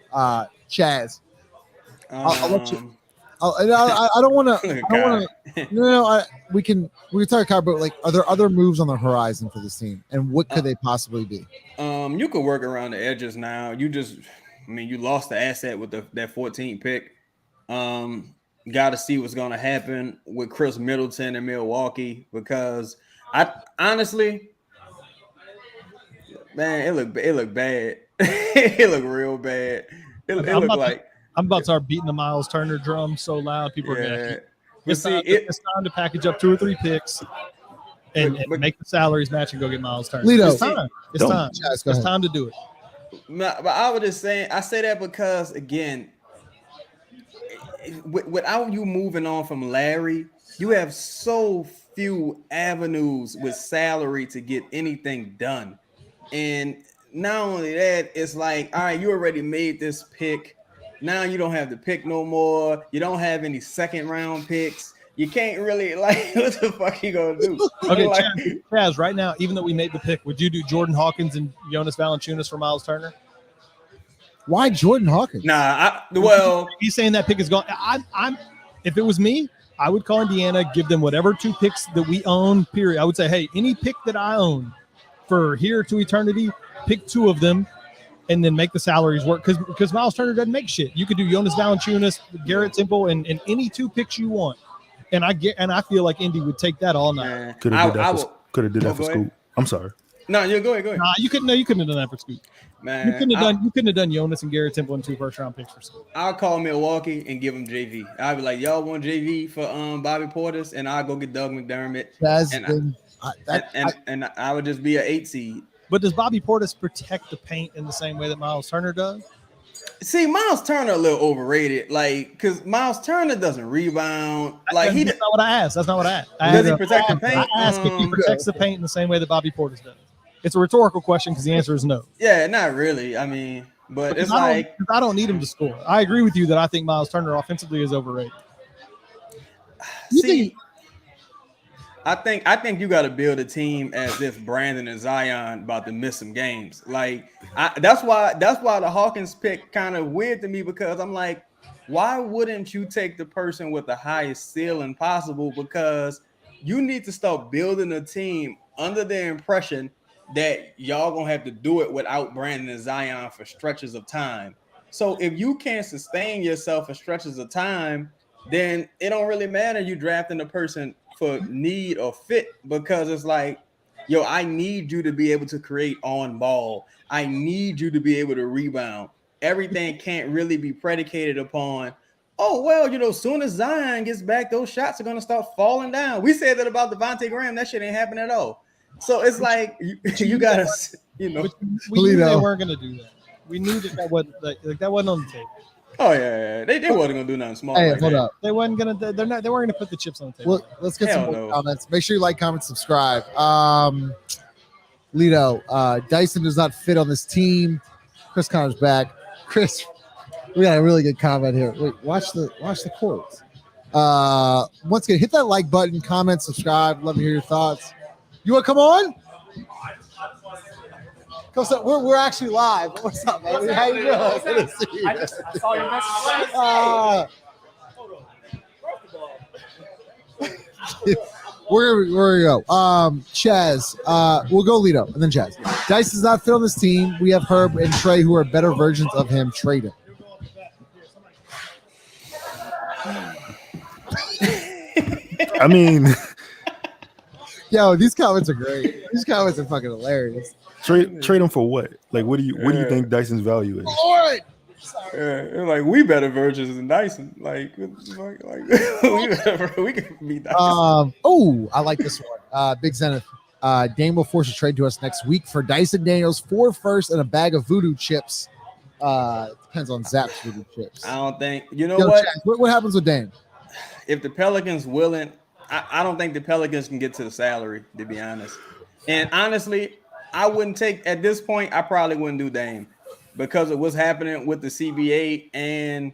Chaz. I'll let you. I don't want to. No. We can talk about, but like, are there other moves on the horizon for this team, and what could they possibly be? You could work around the edges now. You lost the asset with that 14th pick. Got to see what's going to happen with Chris Middleton in Milwaukee, because I honestly, man, it looked bad. It looked real bad. It looked like. I'm about to start beating the Miles Turner drum so loud. People are going to. It's time to package up 2 or 3 picks and make the salaries match and go get Miles Turner. Lito, it's time. It's time to do it. But I was just saying, I say that because, again, without you moving on from Larry, you have so few avenues with salary to get anything done. And not only that, it's like, all right, you already made this pick. Now you don't have the pick no more. You don't have any second round picks. You can't really, like, what the fuck you gonna do? Okay, Chaz, right now, even though we made the pick, would you do Jordan Hawkins and Jonas Valanciunas for Miles Turner? Why Jordan Hawkins? He's saying that pick is gone. If it was me, I would call Indiana, give them whatever 2 picks that we own, period. I would say, hey, any pick that I own for here to eternity, pick 2 of them, and then make the salaries work. Because Miles Turner doesn't make shit. You could do Jonas Valanciunas, Garrett Temple, and any 2 picks you want. And I feel like Indy would take that all night. Could have did that for Scoop. I'm sorry. No, you go ahead. Nah, you couldn't have done that for Scoop. Man, you couldn't have done Jonas and Garrett Temple and 2 first-round picks for Scoop. I'll call Milwaukee and give them JV. I'll be like, y'all want JV for Bobby Portis, and I'll go get Doug McDermott. And I would just be an 8 seed. But does Bobby Portis protect the paint in the same way that Miles Turner does? See, Miles Turner a little overrated, like, because Miles Turner doesn't rebound. Like That's not what I asked. That's not what I asked. Does he protect the paint? I asked if he protects the paint in the same way that Bobby Portis does. It's a rhetorical question because the answer is no. Yeah, not really. I mean, but because it's I don't need him to score. I agree with you that I think Miles Turner offensively is overrated. I think you got to build a team as if Brandon and Zion about to miss some games. Like that's why the Hawkins pick kind of weird to me, because I'm like, why wouldn't you take the person with the highest ceiling possible? Because you need to start building a team under the impression that y'all gonna have to do it without Brandon and Zion for stretches of time. So if you can't sustain yourself for stretches of time, then it don't really matter you drafting a person for need or fit, because it's like, yo, I need you to be able to create on ball. I need you to be able to rebound. Everything can't really be predicated upon, oh, well, soon as Zion gets back, those shots are going to start falling down. We said that about Devontae Graham. That shit ain't happening at all. So it's like, you got to, We knew they weren't going to do that. We knew that wasn't on the table. Oh yeah. They wasn't gonna do nothing small. Hey, hold up. They weren't gonna put the chips on the table. Well, let's get some more comments. Make sure you like, comment, subscribe. Lito, Dyson does not fit on this team. Chris Connor's back. Chris, we got a really good comment here. Wait, watch the quotes. Once again, hit that like button, comment, subscribe. Love to hear your thoughts. You want to come on? We're actually live. What's up, man? How you doing? I saw your message. We're gonna go. Chaz. We'll go Lito and then Chaz. Dice does not fit on this team. We have Herb and Trey who are better versions of him. Trade him. I mean, yo, these comments are great. These comments are fucking hilarious. Trade him for what? Like, what do you think Dyson's value is? Yeah, like we better versions than Dyson. Like we can beat Dyson. I like this one. Big Zenith. Dame will force a trade to us next week for Dyson Daniels, 4 firsts, and a bag of voodoo chips. Depends on Zap's voodoo chips. I don't think what happens with Dame? If the Pelicans willing, I don't think the Pelicans can get to the salary, to be honest. And honestly, I wouldn't take at this point. I probably wouldn't do Dame because of what's happening with the CBA. And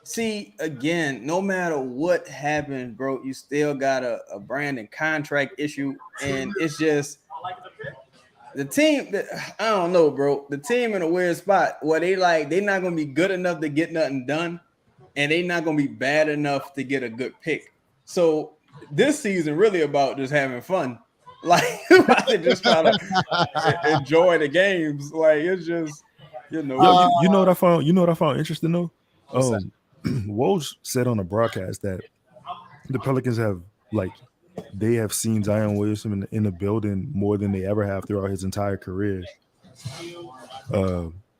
see, again, no matter what happens, bro, you still got a brand and contract issue, and it's just the team. I don't know, bro. The team in a weird spot where they're not gonna be good enough to get nothing done, and they're not gonna be bad enough to get a good pick. So this season really about just having fun. Like, just try to enjoy the games. Like, it's just, you know what I found interesting though. Woj said on the broadcast that the Pelicans have seen Zion Williamson in the building more than they ever have throughout his entire career.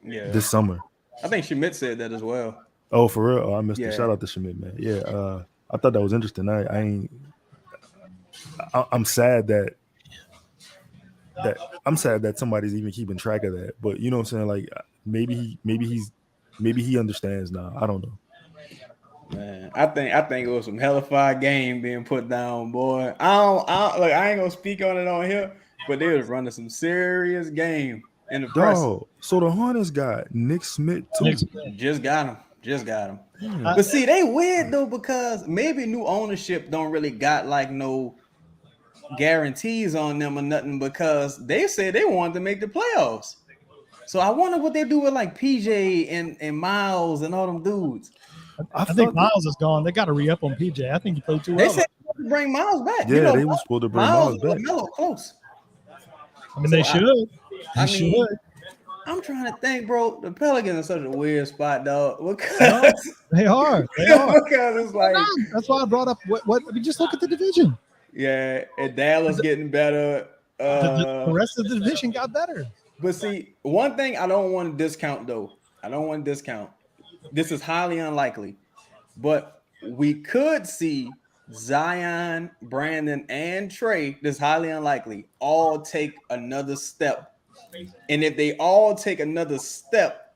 This summer. I think Schmidt said that as well. Oh, for real? Oh, I missed it. Shout out to Schmidt, man. Yeah, I thought that was interesting. I'm sad that somebody's even keeping track of that. But you know what I'm saying? Like maybe he understands now. I don't know. Man, I think it was some hellified game being put down, boy. I ain't gonna speak on it on here, but they was running some serious game in the press. So the Hornets got Nick Smith too. Just got him. But see, they weird though, because maybe new ownership don't really got like no guarantees on them or nothing, because they said they wanted to make the playoffs. So I wonder what they do with like PJ and Miles and all them dudes. I think Miles is gone. They got to re-up on PJ. I think he played too well. They said they bring Miles back. Yeah, they were supposed to bring Miles back. Close. I mean, they should. I They mean, should. I'm trying to think, bro. The Pelicans are such a weird spot, dog. Because They are. They are. because it's like, That's why I brought up what. I mean, just look at the division. yeah, and Dallas getting better. The rest of the division got better. But see, one thing I don't want to discount, though. I don't want to discount. This is highly unlikely, but we could see Zion, Brandon, and Trey. This is highly unlikely. All take another step, and if they all take another step,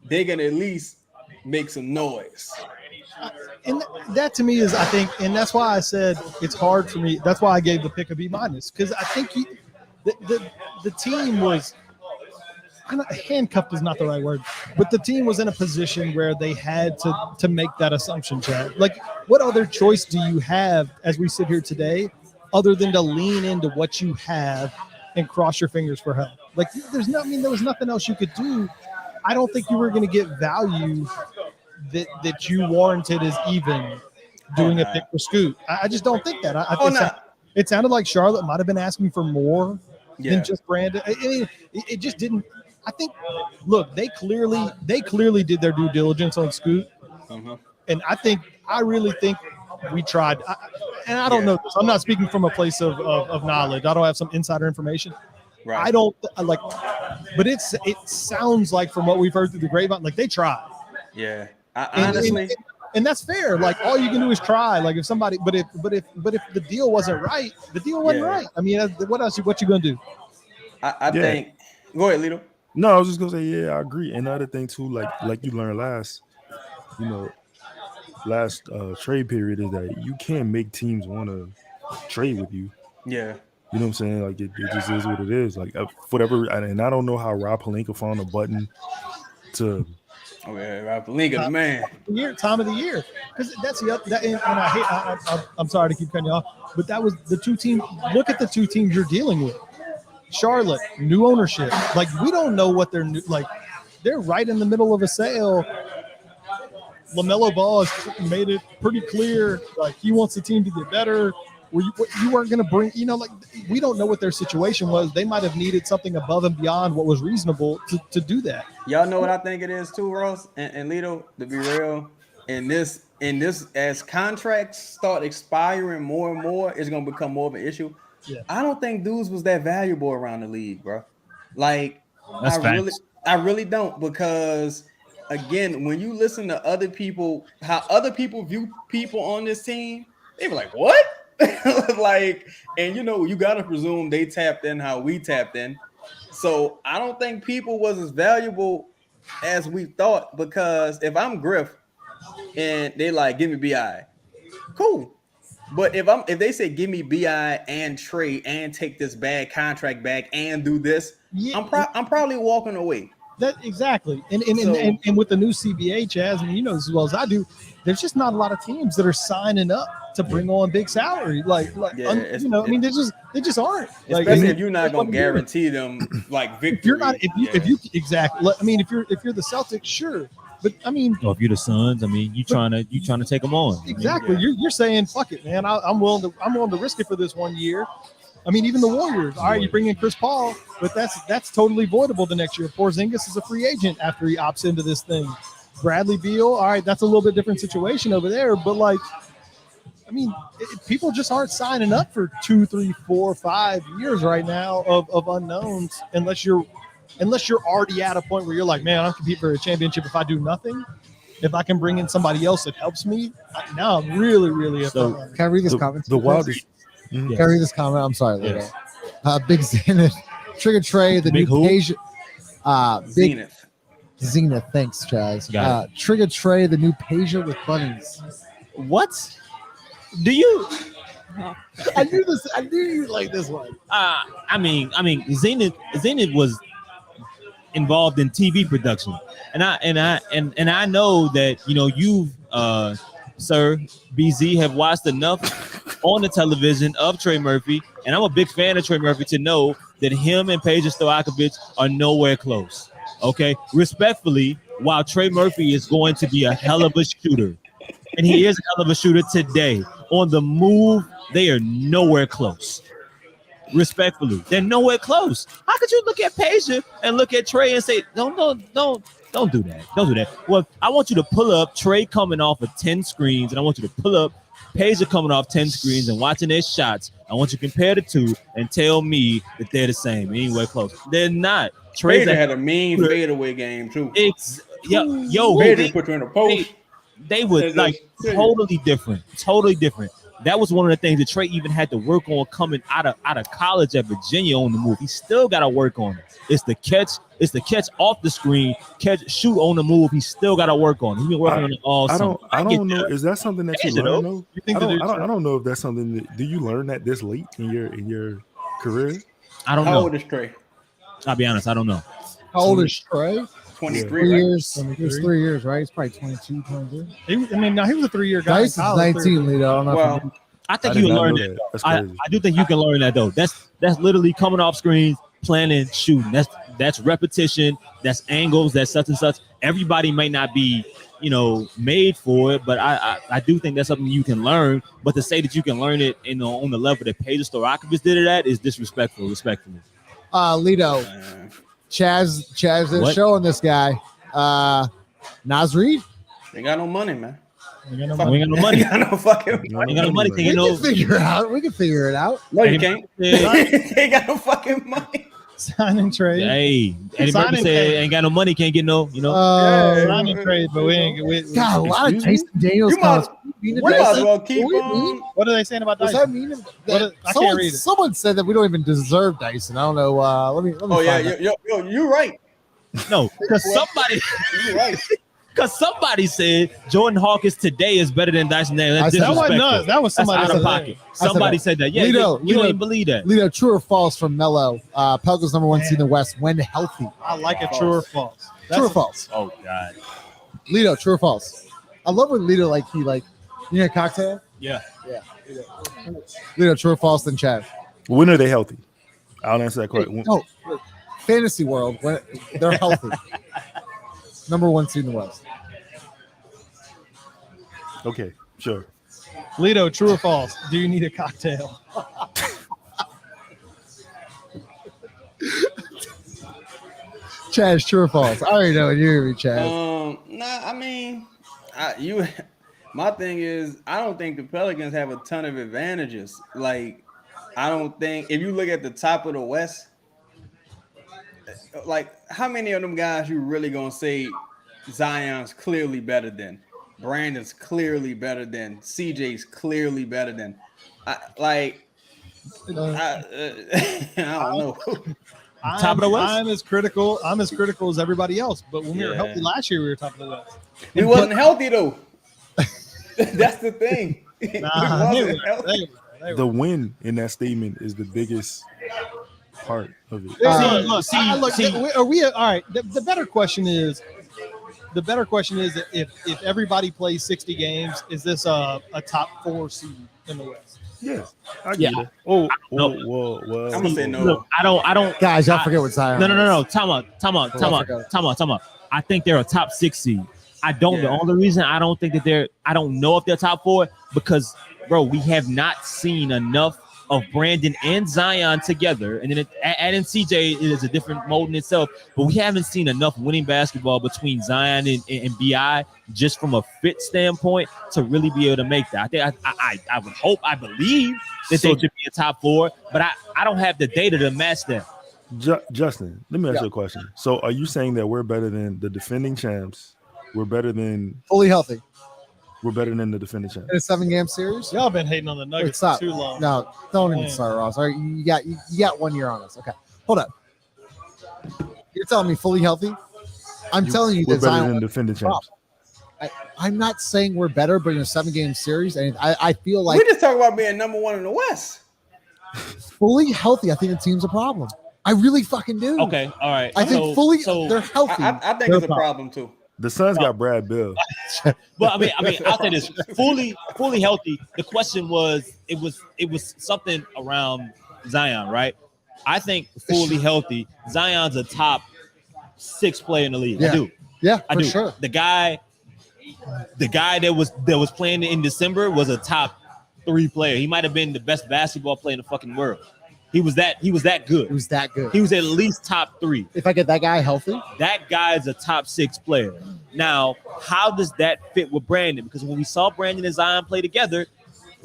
they can at least make some noise. And that to me is, I think, and that's why I said it's hard for me. That's why I gave the pick a B-, because I think the team was handcuffed is not the right word, but the team was in a position where they had to make that assumption, Chad. Like, what other choice do you have as we sit here today, other than to lean into what you have and cross your fingers for help? Like, there was nothing else you could do. I don't think you were going to get value that you warranted as even doing a pick for Scoot. I just don't think that. I think it sounded like Charlotte might have been asking for more than just Brandon. It just didn't. I think. Look, they clearly did their due diligence on Scoot, and I really think we tried. And I don't know this. I'm not speaking from a place of knowledge. I don't have some insider information. Right. I don't like, but it sounds like from what we've heard through the grapevine, like they tried. Yeah. Honestly, and that's fair. Like, all you can do is try. Like, if somebody, but if the deal wasn't right, the deal wasn't right. I mean, what else? What you gonna do? I think. Go ahead, Lito. No, I was just gonna say, yeah, I agree. Another thing too, like you learned last trade period, is that you can't make teams want to trade with you. Yeah. You know what I'm saying? Like, it just is what it is. Like, whatever. And I don't know how Rob Pelinka found a button to. Oh yeah, Rob Pelinka, the man. Time of the year, because that's the other. And I'm sorry to keep cutting you off, but that was the two teams. Look at the two teams you're dealing with. Charlotte, new ownership. Like, we don't know what they're like. They're right in the middle of a sale. LaMelo Ball has made it pretty clear, like, he wants the team to get better. You weren't going to bring, like, we don't know what their situation was. They might have needed something above and beyond what was reasonable to do that. Y'all know what I think it is too, Ross and Lito, to be real. In this, as contracts start expiring more and more, it's going to become more of an issue. Yeah. I don't think dudes was that valuable around the league, bro. Like, I really don't, because again, when you listen to other people, how other people view people on this team, they were like, what? Like, and you got to presume they tapped in how we tapped in. So I don't think people was as valuable as we thought, because if I'm Griff and they like, give me BI, cool. But if they say give me BI and Trey and take this bad contract back and do this, I'm probably walking away. That exactly. And with the new CBA, Chaz, I mean, you know this as well as I do, there's just not a lot of teams that are signing up to bring on big salary. They just aren't. Especially if you're not going to guarantee them like victory. If you're the Celtics, sure. But I mean, if you're the Suns, I mean, you trying to take them on. Exactly. You're saying, fuck it, man. I'm willing to risk it for this 1 year. I mean, even the Warriors. All right, you bring in Chris Paul, but that's totally voidable the next year. Porzingis is a free agent after he opts into this thing. Bradley Beal. All right, that's a little bit different situation over there. But like, I mean, people just aren't signing up for 2, 3, 4, 5 years right now of unknowns unless you're already at a point where you're like, man, I'm competing for a championship if I do nothing. If I can bring in somebody else that helps me, now I'm really, really. So, can I read this comment? The wildest. Can I read this comment? I'm sorry, Lito. Big Zenith, Trigger Trey, the new Asia. Zenith. Zenith, thanks, Chaz. Trigger Trey, the new Pager with bunnies. What? Do you? I knew you like this one. I mean, Zenith was involved in TV production, and I know that you've Sir BZ have watched enough on the television of Trey Murphy, and I'm a big fan of Trey Murphy to know that him and Peja Stojakovic are nowhere close. Okay, respectfully, while Trey Murphy is going to be a hell of a shooter, and he is a hell of a shooter today, on the move, they are nowhere close. Respectfully, they're nowhere close. How could you look at Peja and look at Trey and say, don't do that. Don't do that. Well, I want you to pull up Trey coming off of 10 screens, and I want you to pull up Peja coming off 10 screens and watching their shots. I want you to compare the two and tell me that they're the same, anywhere close. They're not. Trey had a mean fadeaway game too. Peja put you in a post. They were like totally different. That was one of the things that Trey even had to work on coming out of college at Virginia on the move. He still got to work on it. It's the catch off the screen, shoot on the move. He still got to work on it. He's been working on it all summer. I don't know. Is that something that you learn though? I don't know if that's something that do you learn that this late in your career? I don't know. How old is Trey? I'll be honest, I don't know. How old is Trey? 23. 3 years. It was 3 years, right? He's probably 22, 23. He was a 3-year guy. Dyson's 19, Lito. I don't know. Well, I think you can learn that. I do think you can learn that though. That's literally coming off screens, planning, shooting. That's repetition. That's angles. That's such and such. Everybody may not be, made for it, but I do think that's something you can learn. But to say that you can learn it on the level that Peja Stojakovic did it at is disrespectful. Respectfully. Lito, Chaz is showing this guy. Nas Reed. They got no money, man. We ain't got no money. Ain't got no fucking money. Ain't got no money. We can figure it out. No, you can't. They got no fucking money. Sign and trade. Hey, anybody say ain't got no money, can't get no, sign and trade, but we ain't. Got a lot of Dyson Daniels. You might as well keep on. What are they saying about Dyson? Does that mean I can't read it. Someone said that we don't even deserve Dyson. I don't know. Let me. Oh yeah, you're right. No, because You're right. Because somebody said Jordan Hawkins today is better than Dyson Daniels. That wasn't us. That was somebody out of pocket. Somebody said that. Yeah, Lito, you don't even believe that. Lito, true or false from Melo? Pelicans number 1 seed in the West when healthy. I like it. True or false? True or false? Oh God. Lito, true or false? I love when Lito you need a cocktail? Yeah. Lito, true or false? Then Chad. When are they healthy? I'll answer that question. No, fantasy world when they're healthy. Number 1 seed in the West. Okay, sure. Lito, true or false? Do you need a cocktail? Chaz, true or false? I already know what you're gonna be, Chaz. Nah, I mean, my thing is, I don't think the Pelicans have a ton of advantages. Like, I don't think if you look at the top of the West, like how many of them guys you really gonna say Zion's clearly better than? Brandon's clearly better than. CJ's clearly better than. I don't know. Top of the West. I'm as critical as everybody else. But when we were healthy last year, we were top of the West. We wasn't healthy though. That's the thing. The win in that statement is the biggest part of it. Are we all right? The better question is. That if everybody plays 60 games, is this a top 4 seed in the West? Yes, I get it. Well. I'm gonna say no. Look, I don't. Guys, y'all forget what Zion. No. Time out. I think they're a top 6 seed. I don't. The only reason I don't think that I don't know if they're top 4 because, bro, we have not seen enough of Brandon and Zion together, and then adding CJ is a different mold in itself. But we haven't seen enough winning basketball between Zion and BI just from a fit standpoint to really be able to make that. I would hope, I believe that they should be a top 4, but I don't have the data to match that. Justin, let me ask you a question. So, are you saying that we're better than the defending champs? We're better than fully healthy. We're better than the defending champs. In a 7-game series? Y'all been hating on the Nuggets for too long. No, don't even start, Ross. All right, you got 1 year on us. Okay, hold up. You're telling me fully healthy? I'm telling you we're that better Zion than defending champs. I'm not saying we're better, but in a 7-game series, and I feel like we just talk about being number 1 in the West. Fully healthy, I think the team's a problem. I really fucking do. Okay, all right. I think they're healthy. I think it's a problem too. The Suns got Brad Bill. Well, I mean, I'll say this: fully healthy. The question was, it was something around Zion, right? I think fully healthy, Zion's a top 6 player in the league. Yeah. I do. Yeah, I for do. sure. The guy that was playing in December was a top 3 player. He might have been the best basketball player in the fucking world. He was that good. He was that good. He was at least top 3. If I get that guy healthy, That guy is a top 6 player. Now, how does that fit with Brandon? Because when we saw Brandon and Zion play together,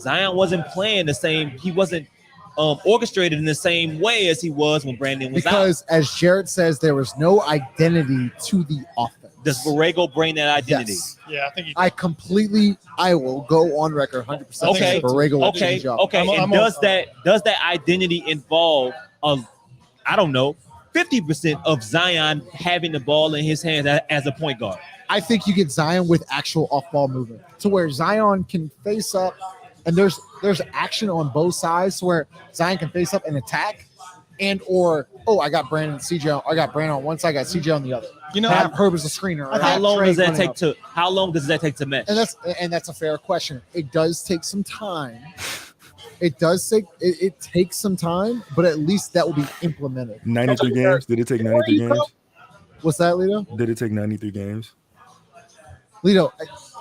Zion wasn't playing the same. He wasn't orchestrated in the same way as he was when Brandon was because as Jared says, there was no identity to the offense. Does Borrego bring that identity? Yes. Yeah, I think I will go on record 100%. Okay. Borrego will change up. Okay. And does that identity involve I don't know, 50% of Zion having the ball in his hands as a point guard? I think you get Zion with actual off-ball movement to where Zion can face up, and there's action on both sides to where Zion can face up and attack, and or I got Brandon and CJ. I got Brandon on one side, I got CJ on the other. You know, have Herb as a screener. or How have long Trey does that running take up. How long does that take to mesh? And that's a fair question. It does take some time. It takes some time, but at least that will be implemented. 93 games. Did it take 93 games? What's that, Lito? Did it take 93 games? Lito,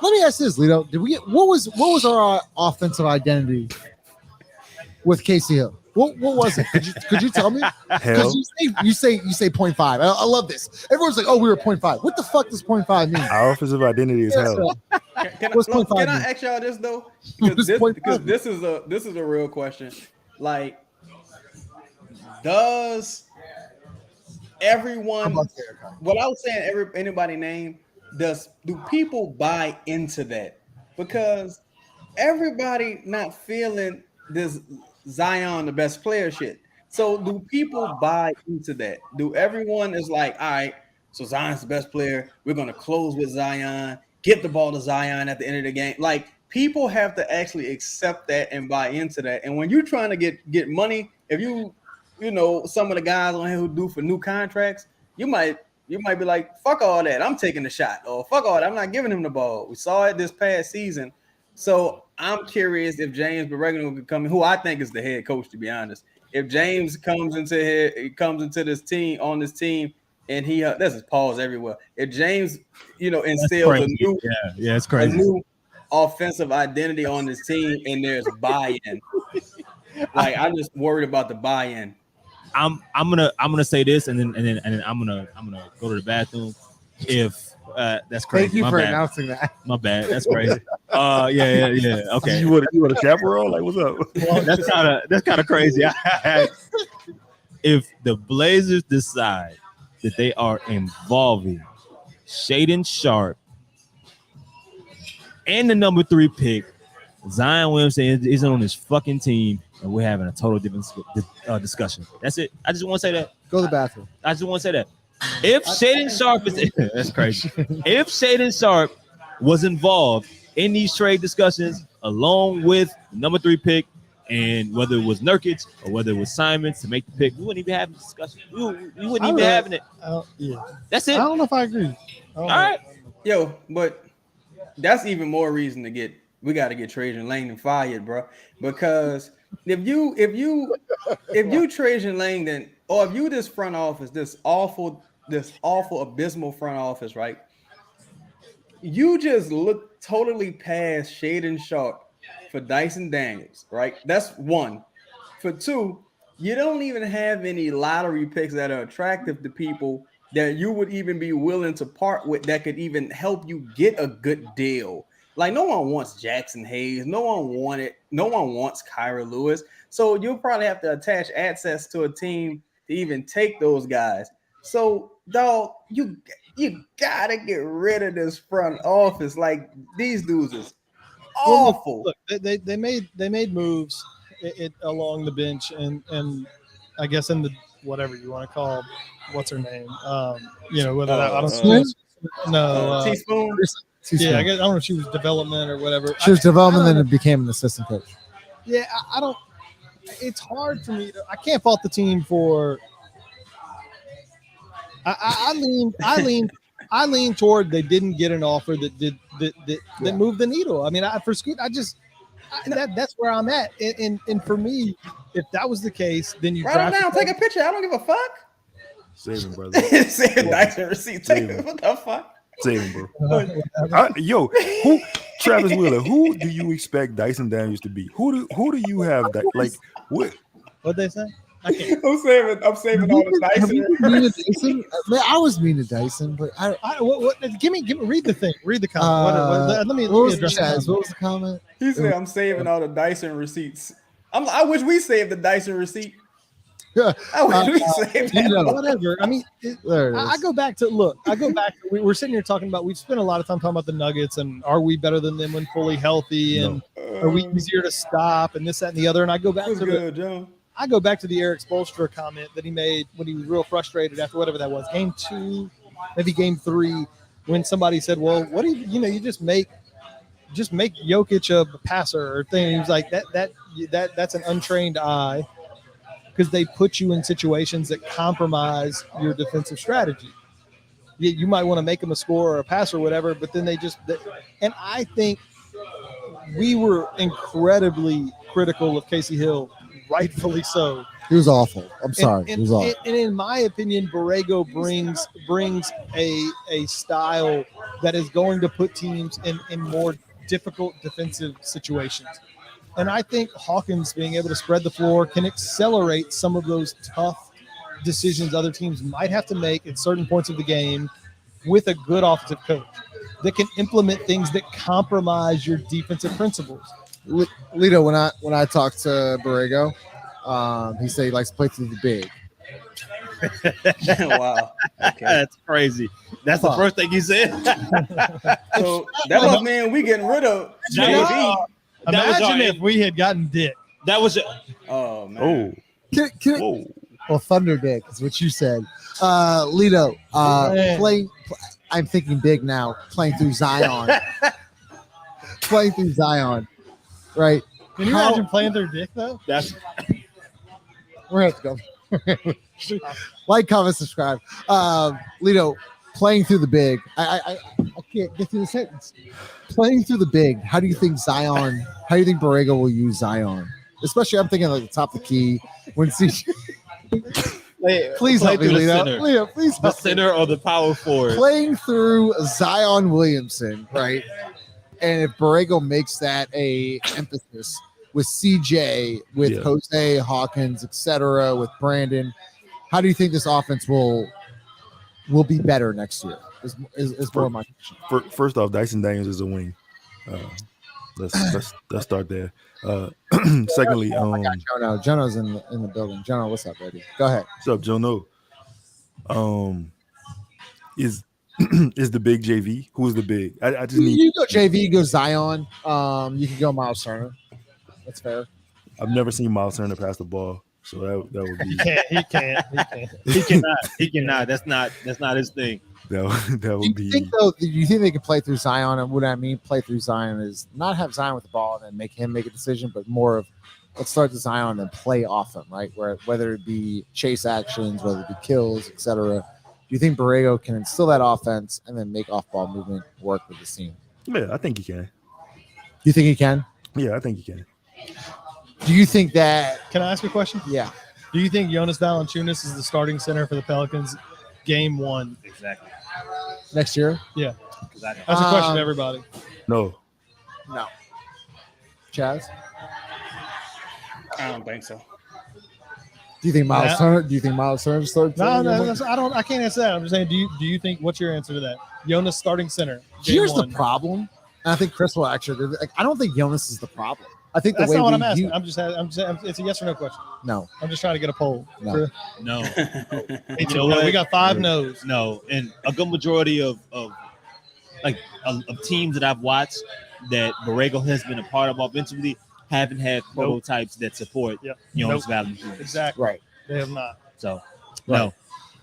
let me ask this, Lito. Did we get what was our offensive identity with Casey Hill? What was it? Could you tell me? Hell. You say 0.5. I love this. Everyone's like, oh, we were 0.5. What the fuck does 0.5 mean? Our offensive identity is hell. What's 0.5 Can I mean? ask y'all this though? What's 0.5 Because this is a real question. Like, does everyone? What I was saying, anybody name? Do people buy into that? Because everybody not feeling this Zion the best player shit. So do people buy into that? Do everyone is like, all right, so Zion's the best player. We're gonna close with Zion, get the ball to Zion at the end of the game. Like, people have to actually accept that and buy into that. And when you're trying to get money, if you know some of the guys on here who do for new contracts, you might be like, fuck all that, I'm taking the shot, or fuck all that, I'm not giving him the ball. We saw it this past season. So I'm curious if James Borrego could come in, who I think is the head coach, to be honest. If James comes into this team, and he there's his pause everywhere. If James, instills a new, it's a crazy. new offensive identity on this team, and there's buy-in. Like, I'm just worried about the buy-in. I'm gonna say this, and then I'm gonna go to the bathroom. If that's crazy. Thank you My for bad. announcing that. My bad. That's crazy. Yeah. Okay. You want a chaperone? Like, what's up? Well, that's kind of crazy. If the Blazers decide that they are involving Shaedon Sharpe and the number 3 pick, Zion Williamson isn't on this fucking team, and we're having a total different discussion. That's it. I just want to say that. Go to the bathroom. I just want to say that. If Shaedon Sharpe is that's crazy. If Shaedon Sharpe was involved in these trade discussions along with number 3 pick, and whether it was Nurkic or whether it was Simons to make the pick, we wouldn't even have a discussion. We wouldn't even be having it. Yeah. That's it. I don't know if I agree. All right. Yo, but that's even more reason we got to get Trajan Langdon fired, bro. Because if you Trajan Langdon, or if you this front office, this awful abysmal front office, right? You just look totally past Shaedon Sharpe for Dyson Daniels, right? That's one. For two, you don't even have any lottery picks that are attractive to people that you would even be willing to part with that could even help you get a good deal. Like, no one wants Jackson Hayes. No one wants Kyra Lewis. So you'll probably have to attach assets to a team to even take those guys. So, dog, you gotta get rid of this front office. Like, these dudes is awful. Look, they made moves along the bench, and I guess in the whatever you want to call what's her name, whether I don't Teaspoon. Yeah, I guess I don't know if she was development or whatever. She was development, then it became an assistant coach. Yeah, I don't. It's hard for me. I can't fault the team for. I lean toward they didn't get an offer that moved the needle. I mean, that's where I'm at. And for me, if that was the case, then you write it down, take a picture. I don't give a fuck. Save him, brother. Save Dyson receipt. Take it. What the fuck? Save him, bro. Travis Wheeler, who do you expect Dyson Daniels to be? Who do you have that, like, what? What'd they say? I'm saving all the Have you been mean to Dyson. Dyson? Man, I was mean to Dyson, but Give me. Read the thing. Read the comment. Let me address Chaz, the what was the comment? He said, "I'm saving all the Dyson receipts." I wish we saved the Dyson receipt. I wish we saved that. whatever. I mean, There it is. I go back to we're sitting here talking about. We've spent a lot of time talking about the Nuggets and are we better than them when fully healthy and are we easier to stop and this, that, and the other. And I go back What's to good, Joe? the Eric Spoelstra comment that he made when he was real frustrated after whatever that was, game 2, maybe game 3, when somebody said, "Well, what do you just make Jokic a passer or thing?" And he was like, that's an untrained eye because they put you in situations that compromise your defensive strategy. You might want to make them a scorer or a passer or whatever, but then and I think we were incredibly critical of Casey Hill, rightfully so. He was awful. I'm sorry. And, He was awful. and in my opinion, Borrego brings a style that is going to put teams in more difficult defensive situations. And I think Hawkins being able to spread the floor can accelerate some of those tough decisions other teams might have to make at certain points of the game with a good offensive coach that can implement things that compromise your defensive principles. Lito, when I talked to Borrego, he said he likes to play through the big. Wow. Okay. That's crazy. That's the first thing he said. So that must mean we getting rid of JV. Imagine if we had gotten Dick. That was Oh man. Well, Thunder Dick is what you said. Lito, I'm thinking big now, playing through Zion. Right? Can you imagine playing through Dick though? We're going to have to go. Like, comment, subscribe. Lito, playing through the big. I can't get through the sentence. Playing through the big. How do you think Borrego will use Zion? Especially, I'm thinking like the top of the key. When please help me, Lito. Lito, please the help me. center or the power forward. Playing through Zion Williamson, right? And if Borrego makes that a emphasis with CJ, with Jose, Hawkins, etc., with Brandon, how do you think this offense will be better next year? Is more my question. First off, Dyson Daniels is a wing. Let's start there. Secondly, I got Jono. Jono's in the building. Jono, what's up, baby? Go ahead. What's up, Jono? Is the big JV? Who's the big? I just need. You go JV, you go Zion. You can go Miles Turner. That's fair. I've never seen Miles Turner pass the ball, so that would be. He cannot. He cannot. That's not his thing. That would be. Do you think they can play through Zion? And what I mean, play through Zion is not have Zion with the ball and then make him make a decision, but more of let's start the Zion and then play off him, right? Whether it be chase actions, whether it be kills, etc. Do you think Borrego can instill that offense and then make off-ball movement work with the team? Yeah, I think he can. You think he can? Yeah, I think he can. Do you think that? Can I ask a question? Yeah. Do you think Jonas Valanciunas is the starting center for the Pelicans game 1? Exactly. Next year? Yeah. That's a question to everybody. No. Chaz? I don't think so. Do you think Miles Turner? Do you think Miles Turner starts? No. I can't answer that. I'm just saying. Do you think? What's your answer to that? Jonas starting center. Here's the problem. And I think Chris will actually. I don't think Jonas is the problem. I think that's not what I'm asking. I'm just. It's a yes or no question. No. I'm just trying to get a poll. No. No. We got 5 no's. No, and a good majority of teams that I've watched that Borrego has been a part of offensively haven't had prototypes that support Jonas Valanciunas. Exactly. Right. They have not. So right.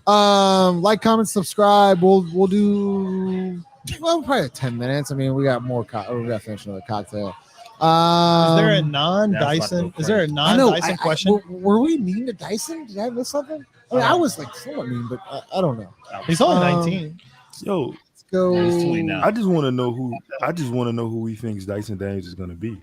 No. Like, comment, subscribe. We'll do probably 10 minutes. I mean, we got more. We got to finish another cocktail. Is there a non-Dyson? Is there a non-Dyson question? Were we mean to Dyson? Did I miss something? I mean, I was like somewhat mean, but I don't know. He's only 19. Yo, let's go. I just want to know who he thinks Dyson Daniels is going to be.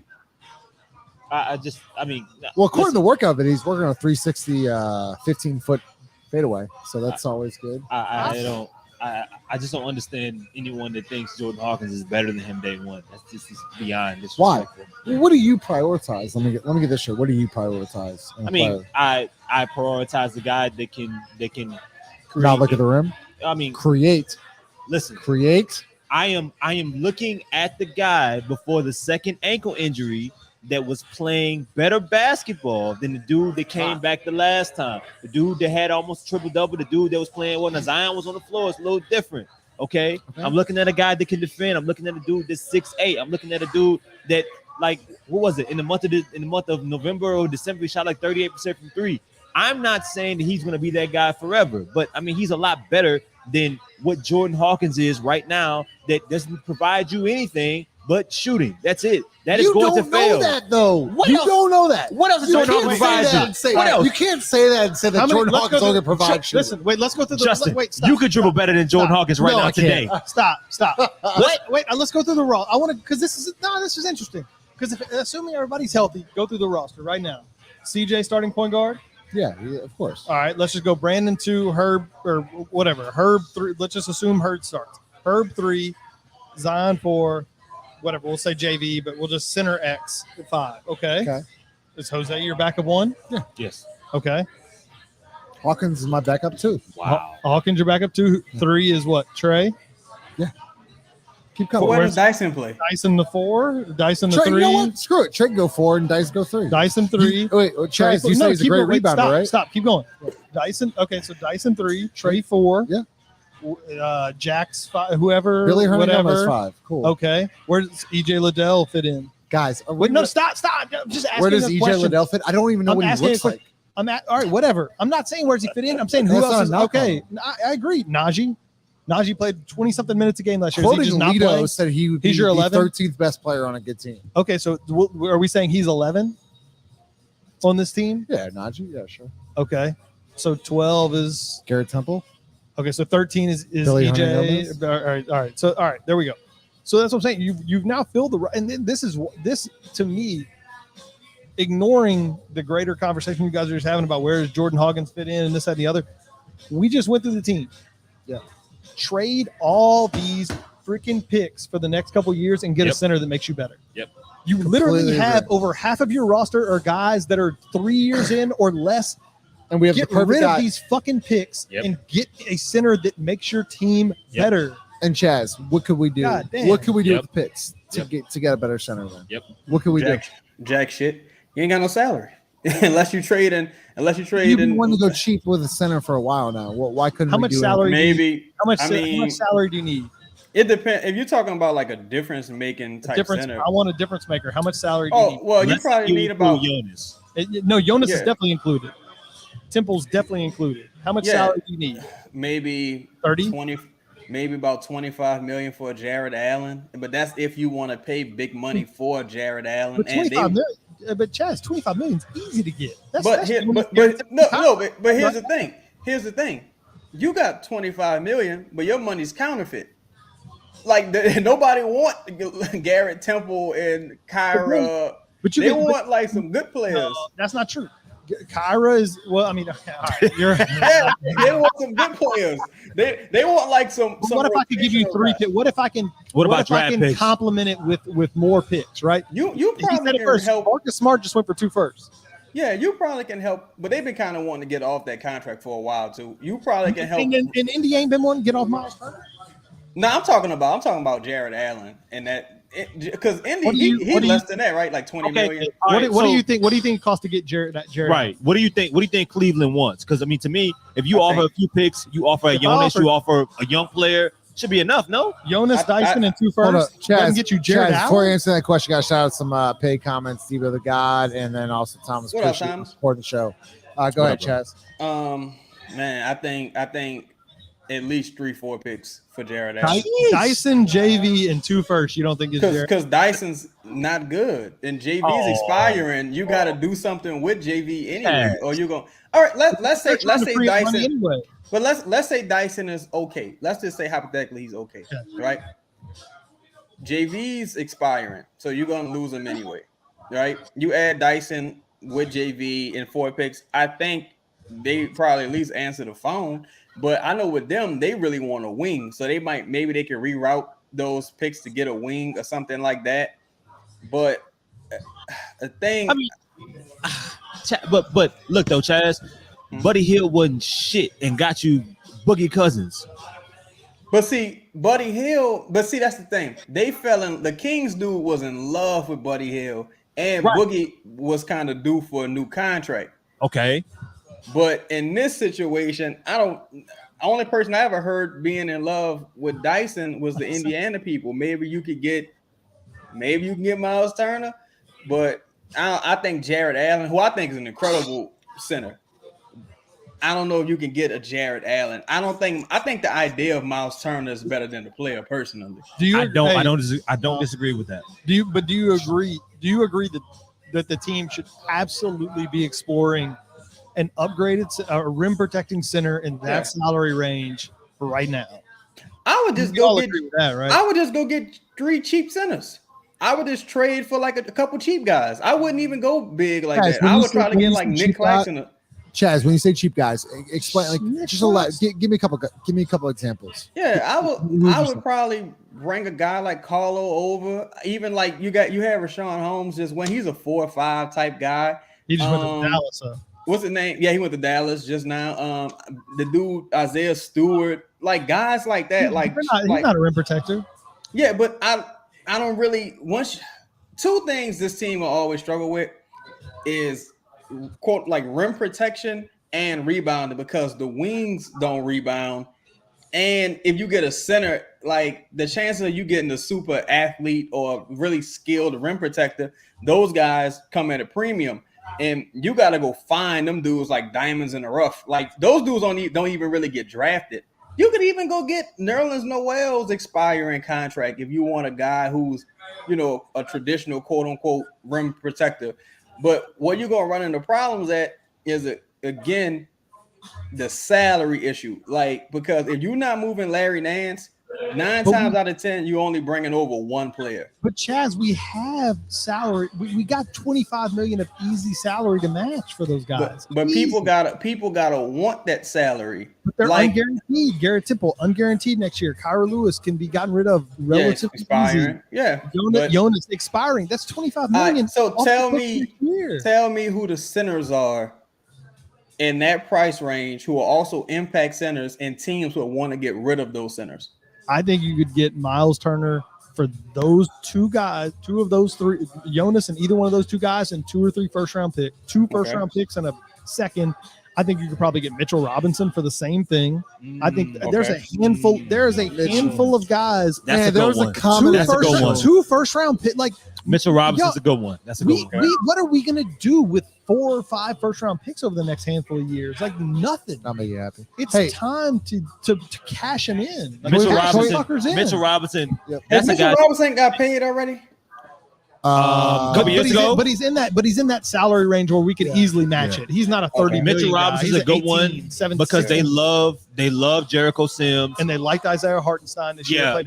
Well, according to the workout video, he's working on a 360, 15-foot fadeaway. So that's always good. I I just don't understand anyone that thinks Jordan Hawkins is better than him day one. That's just beyond this. Why? What do you prioritize? Let me get this straight. What do you prioritize? I mean, I prioritize the guy that can create. Not look at the rim. I mean, Create. listen. Create. I am looking at the guy before the second ankle injury that was playing better basketball than the dude that came back the last time. The dude that had almost triple-double, the dude that was playing when Zion was on the floor, it's a little different. Okay? I'm looking at a guy that can defend. I'm looking at a dude that's 6'8". I'm looking at a dude that, like, what was it? In the month of November or December, he shot like 38% from three. I'm not saying that he's going to be that guy forever, but I mean, he's a lot better than what Jordan Hawkins is right now that doesn't provide you anything but shooting. That's it. That is going to fail. You don't know that, though. What you else? don't know that. What else is You Jordan can't Hawkins say provide that you? and say What else? You can't say that and say that Jordan Hawkins only provides you. Listen, wait, let's go through the Justin, wait, stop. you could dribble better than Jordan Hawkins right No, now I today. can't. Stop. Wait, let's go through the raw. I want to, because this is interesting. Because assuming everybody's healthy, go through the roster right now. CJ starting point guard. Yeah, of course. All right, let's just go Brandon 2, Herb or whatever. Herb 3. Let's just assume Herb starts. Herb 3, Zion 4, whatever. We'll say JV, but we'll just center X 5. Okay. Is Jose your backup 1? Yeah. Yes. Okay. Hawkins is my backup too. Wow. Hawkins your backup 2. 3 is what? Trey. Keep So coming. where does Dyson play? Dyson the 4. Dyson the Trey, 3. you know what? Screw it. Trey can go 4 and Dice go 3. Dyson 3. Wait, Chaz, you say he's a great rebounder, right? Stop. Keep going. Dyson. Okay, so Dyson 3, Trey 4. Yeah. Jack's 5. Whoever. Billy Hernandez whatever. 5. Cool. Okay. Where does EJ Liddell fit in? Guys, Wait, no, stop. I'm just asking. Where does a EJ question. Liddell fit? I don't even know I'm what he asking looks a like. all right, whatever. I'm not saying where's he fit in. I'm saying who That's else not is a knock okay. I agree. Najee played 20-something minutes a game last year. Is he Quoting just not Lito playing? said he would be He's your the 11? 13th best player on a good team. Okay, so are we saying he's 11 on this team? Yeah, Najee. Yeah, sure. Okay, so 12 is Garrett Temple. okay. So 13 is Billy EJ. Hernandez. All right. So all right, there we go. So that's what I'm saying. You've now filled the and then this to me, ignoring the greater conversation you guys are just having about where does Jordan Hawkins fit in and this, that, and the other. We just went through the team. Yeah. Trade all these freaking picks for the next couple of years and get a Yep. center that makes you better. Yep. You literally Completely have agree. over half of your roster are guys that are 3 years in or less. And we have Get the perfect rid guy. of these fucking picks Yep. and get a center that makes your team Yep. better. And Chaz, what could we do? God damn. What could we do Yep. with the picks to Yep. get a better center then? Yep. What could we do? Jack shit. You ain't got no salary unless you trade and You've been wanting to go cheap with a center for a while now. Why couldn't How we much do salary? maybe. How much I mean, salary do you need? it depends. If you're talking about like a difference making type Difference. center. I want a difference maker. How much salary do you Oh need? well, you Let's probably see need who about Jonas. No, Jonas is Yeah. definitely included. Temple's definitely included. How much Yeah. salary do you need? maybe 30? 20, maybe about 25 million for Jared Allen. But that's if you want to pay big money for Jared Allen. But And 25 million. But Chaz, 25 million is easy to get. That's But here's the thing. Here's the thing. You got 25 million, but your money's counterfeit. Like nobody want Garrett Temple and Kyra. But you They get- want like some good players. No, that's not true. Kyra is well. I mean, all right, you're. Yeah, they want some good players. They want like some. What if I could give you rotational 3 guys. picks? What if I can? What about if I draft can picks? complement it with more picks? Right. You He probably said it can first. help. Marcus Smart just went for 2 firsts. Yeah, you probably can help, but they've been kind of wanting to get off that contract for a while too. You probably can help. And Indy ain't been wanting to get off Miles Turner. No, I'm talking about Jared Allen and that because Indy What do you- he what do you- less than that, right? Like 20 million. All right, What do so- you think? What do you think it costs to get Jared? Right. What do you think? What do you think Cleveland wants? Because I mean, to me, if you offer a few picks, you offer a If I Jonas, offered- you offer a young player, should be enough. No. Jonas Dyson and 2 Hold up, firsts. Doesn't Chaz. get you Jared Chaz, before you Allen. answer that question, got to shout out some paid comments, Diva the God, and then also Thomas. What up, Appreciate Thomas? supporting the show. Go ahead, Chaz. Man, I think at least 3-4 picks for Jared Allen. Dyson, JV, and 2 firsts. You don't think is Jared? Because Dyson's not good and JV's expiring. You got to do something with JV anyway, Yeah. or you go. All right, let's say Free up money Dyson. anyway. But let's say Dyson is okay. Let's just say hypothetically he's okay, right? JV's expiring, so you're gonna lose him anyway, right? You add Dyson with JV and 4 picks. I think they probably at least answer the phone But I know with them, they really want a wing, so maybe they can reroute those picks to get a wing or something like that. But the thing, I mean, but look though, Chaz, Buddy Hield wasn't shit and got you Boogie Cousins. But see, Buddy Hield, that's the thing. The Kings dude was in love with Buddy Hield, and Right. Boogie was kind of due for a new contract. Okay. But in this situation, only person I ever heard being in love with Dyson was the Indiana people. Maybe you can get Miles Turner, but I think Jared Allen, who I think is an incredible center. I don't know if you can get a Jared Allen. I think the idea of Miles Turner is better than the player personally. I don't disagree with that. Do you agree that the team should absolutely be exploring an upgraded rim protecting center in that salary range right now? I would just agree with that, right? I would just go get 3 cheap centers. I would just trade for like a couple cheap guys. I wouldn't even go big like that. I would try to get like Nick Claxton. Chaz, when you say cheap guys, explain like just a lot. Give me a couple examples. Yeah, I would probably bring a guy like Carlo over. Even like you have Rashawn Holmes, just when he's a 4 or 5 type guy. He just went to Dallas. What's his name? Yeah, he went to Dallas just now. The dude Isaiah Stewart, like guys like that. Like he's not a rim protector. Yeah, but I don't really. Two things this team will always struggle with is quote like rim protection and rebounding, because the wings don't rebound. And if you get a center, like the chances of you getting a super athlete or really skilled rim protector, those guys come at a premium. And you got to go find them dudes like diamonds in the rough. Like those dudes don't even really get drafted. You could even go get Nerlens Noel's expiring contract if you want a guy who's, a traditional quote unquote rim protector. But what you're gonna run into problems at is again the salary issue. Like, because if you're not moving Larry Nance, 9 times out of 10, you're only bringing over 1 player. But Chaz, we have salary. We got $25 million of easy salary to match for those guys. But people gotta want that salary. But they're unguaranteed. Garrett Temple unguaranteed next year. Kyra Lewis can be gotten rid of relatively expiring. easy. Yeah, Jonas expiring. That's $25 million. So tell me who the centers are in that price range who will also impact centers, and teams will want to get rid of those centers. I think you could get Miles Turner for those 2 guys, 2 of those 3, Jonas and either one of those 2 guys, and 2 or 3 first-round picks, 2 first-round picks and a second. I think you could probably get Mitchell Robinson for the same thing. I think there's a handful. There is a handful of guys. That's a good one. 2 first-round picks. Like Mitchell Robinson's a good one. That's a good one. What are we gonna do with 4 or 5 first-round picks over the next handful of years? Like nothing. I'll make you happy. It's time to cash him in. Like, Mitchell Robinson. Yep. That's a guy. Mitchell Robinson got paid already. Couple years ago, but he's in that salary range where we could easily match it. He's not a 30 million Mitchell Robinson's a good 18, one 17, because they love Jericho Sims, and they liked Isaiah Hartenstein this year.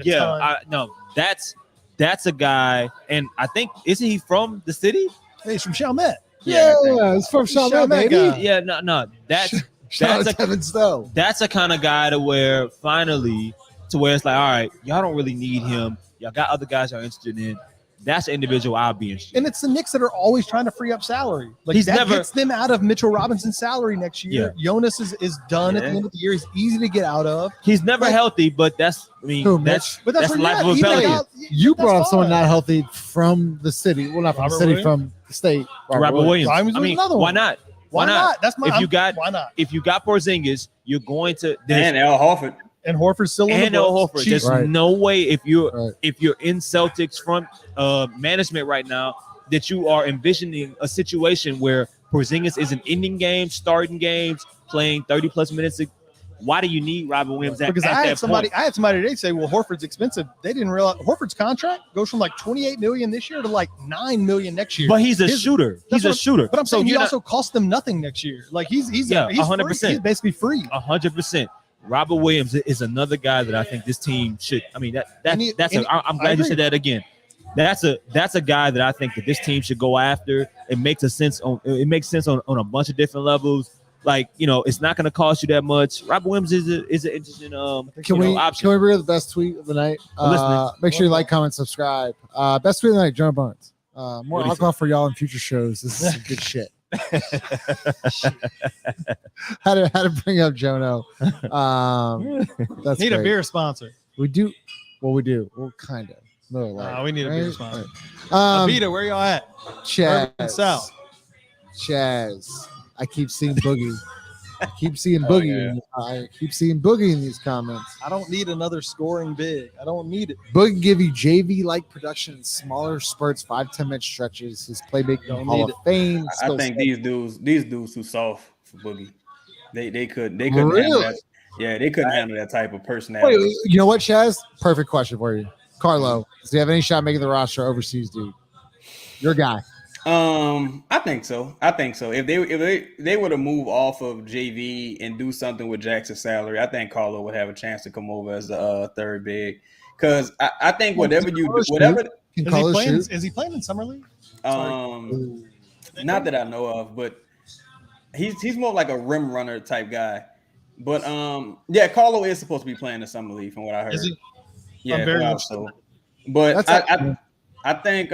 That's a guy, and I think isn't he from the city? Hey, he's from Chalmette. Yeah, it's from Chalmette, baby. Yeah, no, that's Kevin Stowe. That's a kind of guy to where finally to where it's like, all right, y'all don't really need him. Y'all got other guys y'all interested in. That's an individual I'll be interested in. And it's the Knicks that are always trying to free up salary. Like gets them out of Mitchell Robinson's salary next year. Yeah. Jonas is done at the end of the year. He's easy to get out of. He's never healthy, but that's that's the life of a Pelican. You brought up someone not healthy from the city. Well, not from the city, from the state. Robert Williams. I mean, why not? Why not? That's my. Why not? If you got Porzingis, you're going to and Al Horford. And Horford's still in the books. Horford. There's no way if you're in Celtics front management right now that you are envisioning a situation where Porzingis isn't ending games, starting games, playing 30+ minutes. Why do you need Robert Williams at I had that point? I had somebody today say, well, Horford's expensive. They didn't realize Horford's contract goes from like $28 million this year to like $9 million next year. But he's a shooter. He's a shooter. But I'm saying he also cost them nothing next year. Like he's 100%. He's basically free. 100%. Robert Williams is another guy that I think this team should. I mean, I'm glad you said that again. That's a guy that I think that this team should go after. It makes sense on a bunch of different levels. like, it's not going to cost you that much. Robert Williams is an interesting option. Can we bring up the best tweet of the night? Make sure you like, comment, subscribe. Best tweet of the night, Jonah Barnes. More alcohol for y'all in future shows. This is some good shit. How to bring up Jono. That's Need great. a beer sponsor. We do. Well, kind of. No, like, we need a beer sponsor. Right. Avita, where y'all at? Chaz. South. Chaz. I keep seeing Boogie. I keep seeing Boogie. I keep seeing Boogie in these comments. I don't need another scoring big. I don't need it. Boogie give you JV-like production in smaller spurts, 5-10 minute stretches. His playmaking Hall of Fame. I think these dudes too soft for Boogie. They couldn't handle that. Yeah, they couldn't handle that type of personality. Wait, you know what, Chaz? Perfect question for you. Carlo, does he have any shot making the roster overseas, dude? Your guy. I think so. If they were to move off of JV and do something with Jackson's salary, I think Carlo would have a chance to come over as the third big. Because I think whatever you do, is he playing in summer league? Not that I know of, but he's more like a rim runner type guy. But Carlo is supposed to be playing the summer league from what I heard. Is he? Yeah, very much so. But I think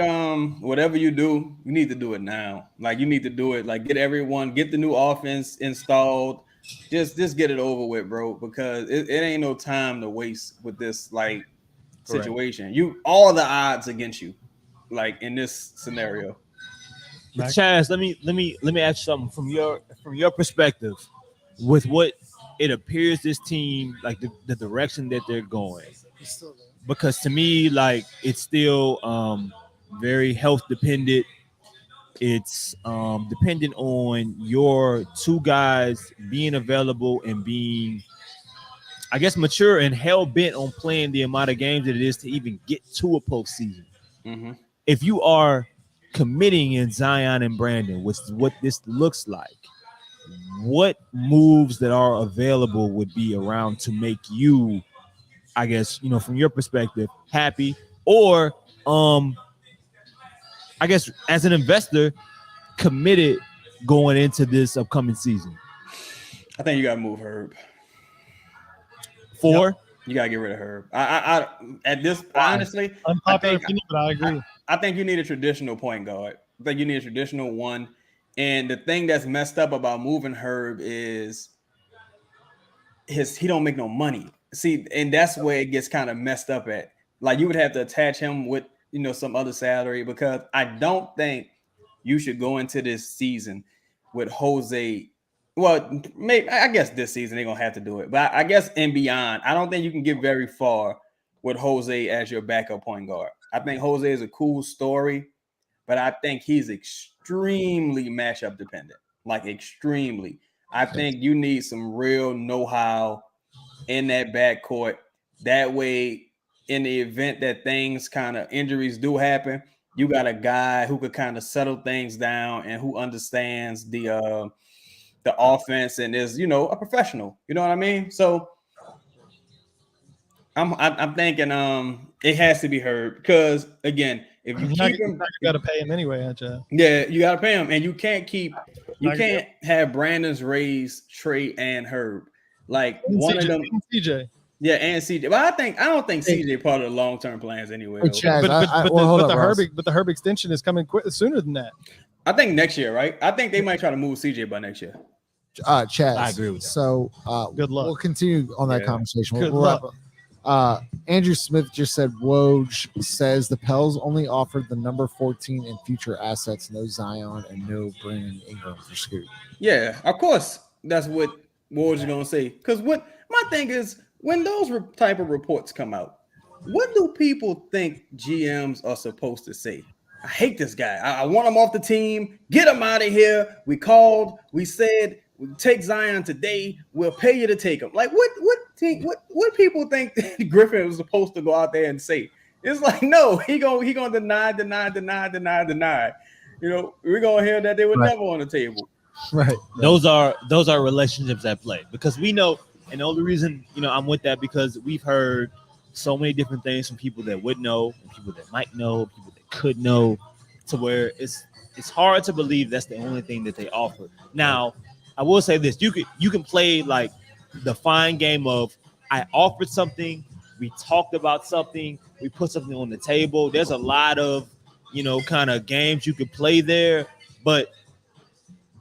whatever you do, you need to do it now. Like you need to do it. Like get the new offense installed. Just get it over with, bro. Because it ain't no time to waste with this like situation. All the odds against you, like in this scenario. Chaz, let me ask you something from your perspective, with what it appears this team, like the direction that they're going. Because to me, like it's still very health dependent. It's dependent on your two guys being available and being, I guess, mature and hell bent on playing the amount of games that it is to even get to a postseason. Mm-hmm. If you are committing in Zion and Brandon, which is what this looks like, what moves that are available would be around to make you, I guess, from your perspective, happy, or I guess as an investor, committed going into this upcoming season? I think you gotta move Herb. You gotta get rid of Herb. I honestly, unpopular opinion, but I agree. I think you need a traditional point guard. I think you need a traditional one. And the thing that's messed up about moving Herb is he don't make no money. See, and that's where it gets kind of messed up at. Like you would have to attach him with, some other salary, because I don't think you should go into this season with Jose. Well, maybe I guess this season they're gonna have to do it, but I guess and beyond, I don't think you can get very far with Jose as your backup point guard. I think Jose is a cool story, but I think he's extremely matchup dependent, like extremely. I think you need some real know-how in that backcourt. That way, in the event that things kind of injuries do happen, you got a guy who could kind of settle things down and who understands the offense and is, a professional. You know what I mean? So I'm thinking it has to be Herb, because again, if you keep him, you got to pay him anyway, aren't you? Yeah, you got to pay him, and you can't have Brandon's raise Trey and Herb, like and one of them. CJ. Yeah, and CJ. But I don't think CJ part of the long-term plans anyway. But the Herb extension is coming sooner than that. I think next year, right? I think they might try to move CJ by next year. Chaz, I agree with that. So good luck. We'll continue on that conversation. Good luck. Andrew Smith just said Woj says the Pels only offered the number 14 in future assets, no Zion and no Brandon Ingram for Scoot. Yeah, of course. That's what Woj is gonna say. Because what my thing is, when those type of reports come out, what do people think GMs are supposed to say? I hate this guy. I want him off the team. Get him out of here. We called. We said we take Zion today. We'll pay you to take him. Like what people think Griffin was supposed to go out there and say? It's like, no, he gonna deny. We're gonna hear that they were never on the table. Right. Those are relationships at play, because we know. And the only reason, I'm with that, because we've heard so many different things from people that would know, people that might know, people that could know, to where it's hard to believe that's the only thing that they offer. Now, I will say this: you can play like the fine game of I offered something, we talked about something, we put something on the table. There's a lot of kind of games you could play there, but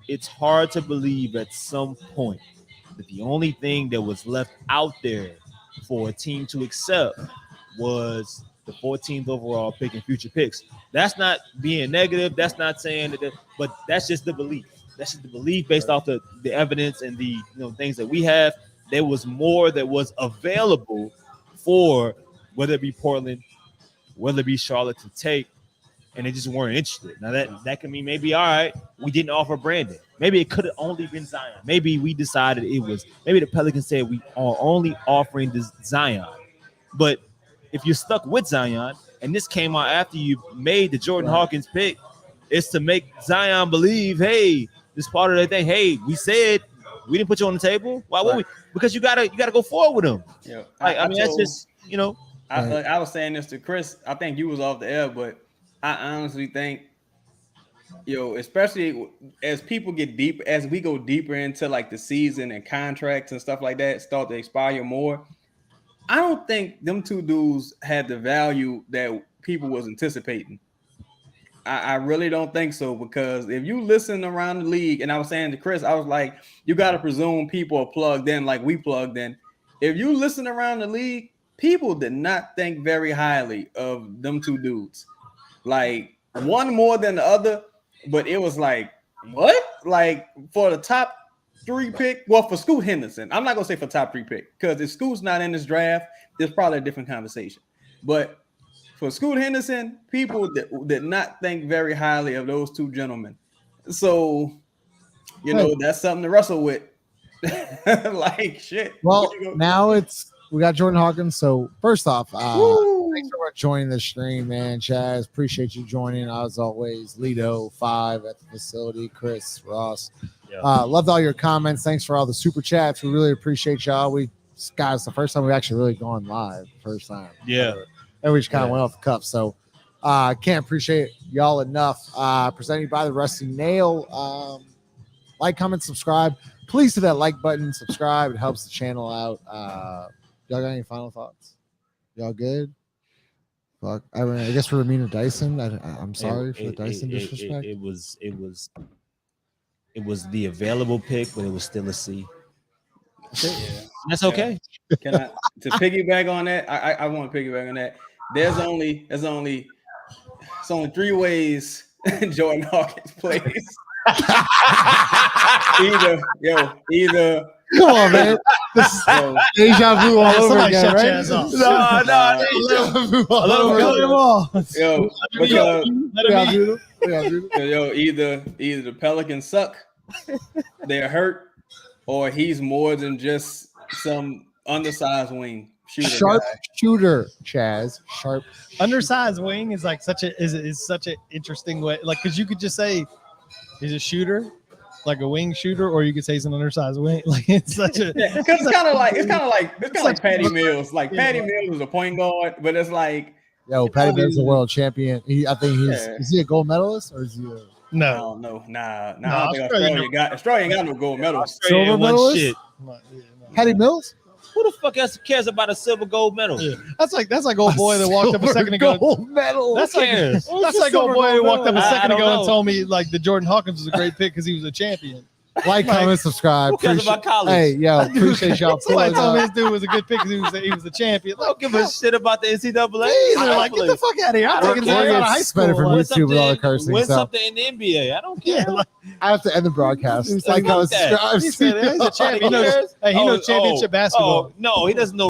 it's hard to believe at some point that the only thing that was left out there for a team to accept was the 14th overall pick and future picks. That's not being negative. That's not saying that, but that's just the belief. That's just the belief based off the evidence and the things that we have. There was more that was available for whether it be Portland, whether it be Charlotte to take, and they just weren't interested. Now that can mean maybe all right, we didn't offer Brandon. Maybe it could have only been Zion. Maybe we decided maybe the Pelicans said we are only offering this Zion. But if you're stuck with Zion, and this came out after you made the Jordan Hawkins pick, it's to make Zion believe, hey, this part of that thing. Hey, we said we didn't put you on the table. Why would we? Because you gotta go forward with him. Yeah, that's just I was saying this to Chris. I think you was off the air, but I honestly think, especially as we go deeper into like the season and contracts and stuff like that start to expire more. I don't think them two dudes had the value that people was anticipating. I really don't think so, because if you listen around the league, and I was saying to Chris, I was like, you got to presume people are plugged in like we plugged in. If you listen around the league, people did not think very highly of them two dudes. Like one more than the other, but it was like, what? Like for the top 3 pick, well, for Scoot Henderson, I'm not gonna say for top 3 pick, because if Scoot's not in this draft, there's probably a different conversation. But for Scoot Henderson, people did not think very highly of those two gentlemen. So, that's something to wrestle with. Like shit. Well, now we got Jordan Hawkins. So first off, thanks for joining the stream, man. Chaz, appreciate you joining. As always, Lido 5 at the facility, Chris, Ross. Loved all your comments. Thanks for all the super chats. We really appreciate y'all. Guys, the first time we actually really gone live. First time. Yeah. And we just kind of went off the cuff. So can't appreciate y'all enough. Presented by the Rusty Nail. Like, comment, subscribe. Please hit that like button, subscribe. It helps the channel out. Y'all got any final thoughts? Y'all good? Fuck. I guess for Ramina Dyson, I'm sorry for the Dyson disrespect. It was the available pick, but it was still a C. That's okay. Can I to piggyback on that? I want to piggyback on that. There's only 3 ways Jordan Hawkins plays. either come on, man. Deja vu all over again, right? No, deja vu all over again. Either the Pelicans suck, they're hurt, or he's more than just some undersized wing shooter. Sharp shooter, Chaz. Sharp. Undersized wing is like such an interesting way. Like, because you could just say he's a shooter, like a wing shooter, or you could say he's an undersized wing. Like it's such a because it's kind of like Patty Mills. Like Patty Mills is a point guard, but it's like Patty Mills is a world champion. I think is he a gold medalist or is he a no? Nah. I don't think Australia ain't got no gold medals. Silver medalist? Shit. Patty Mills? Who the fuck else cares about a silver gold medal? Yeah. That's like old boy that walked up a second ago. Gold medal. That's like old boy who walked up a second ago and told me like the Jordan Hawkins was a great pick because he was a champion. Like, comment, subscribe. Who cares about college? Hey, appreciate y'all. Somebody told me this dude was a good pick because he was a champion. Like, don't give a shit about the NCAA. Like, get the fuck out of here. I'm taking this out of high school. Better from YouTube with all the cursing. Win something in the NBA. I don't care. I have to end the broadcast. Like, comment, subscribe. He's a champion. He knows championship basketball. No, he doesn't know.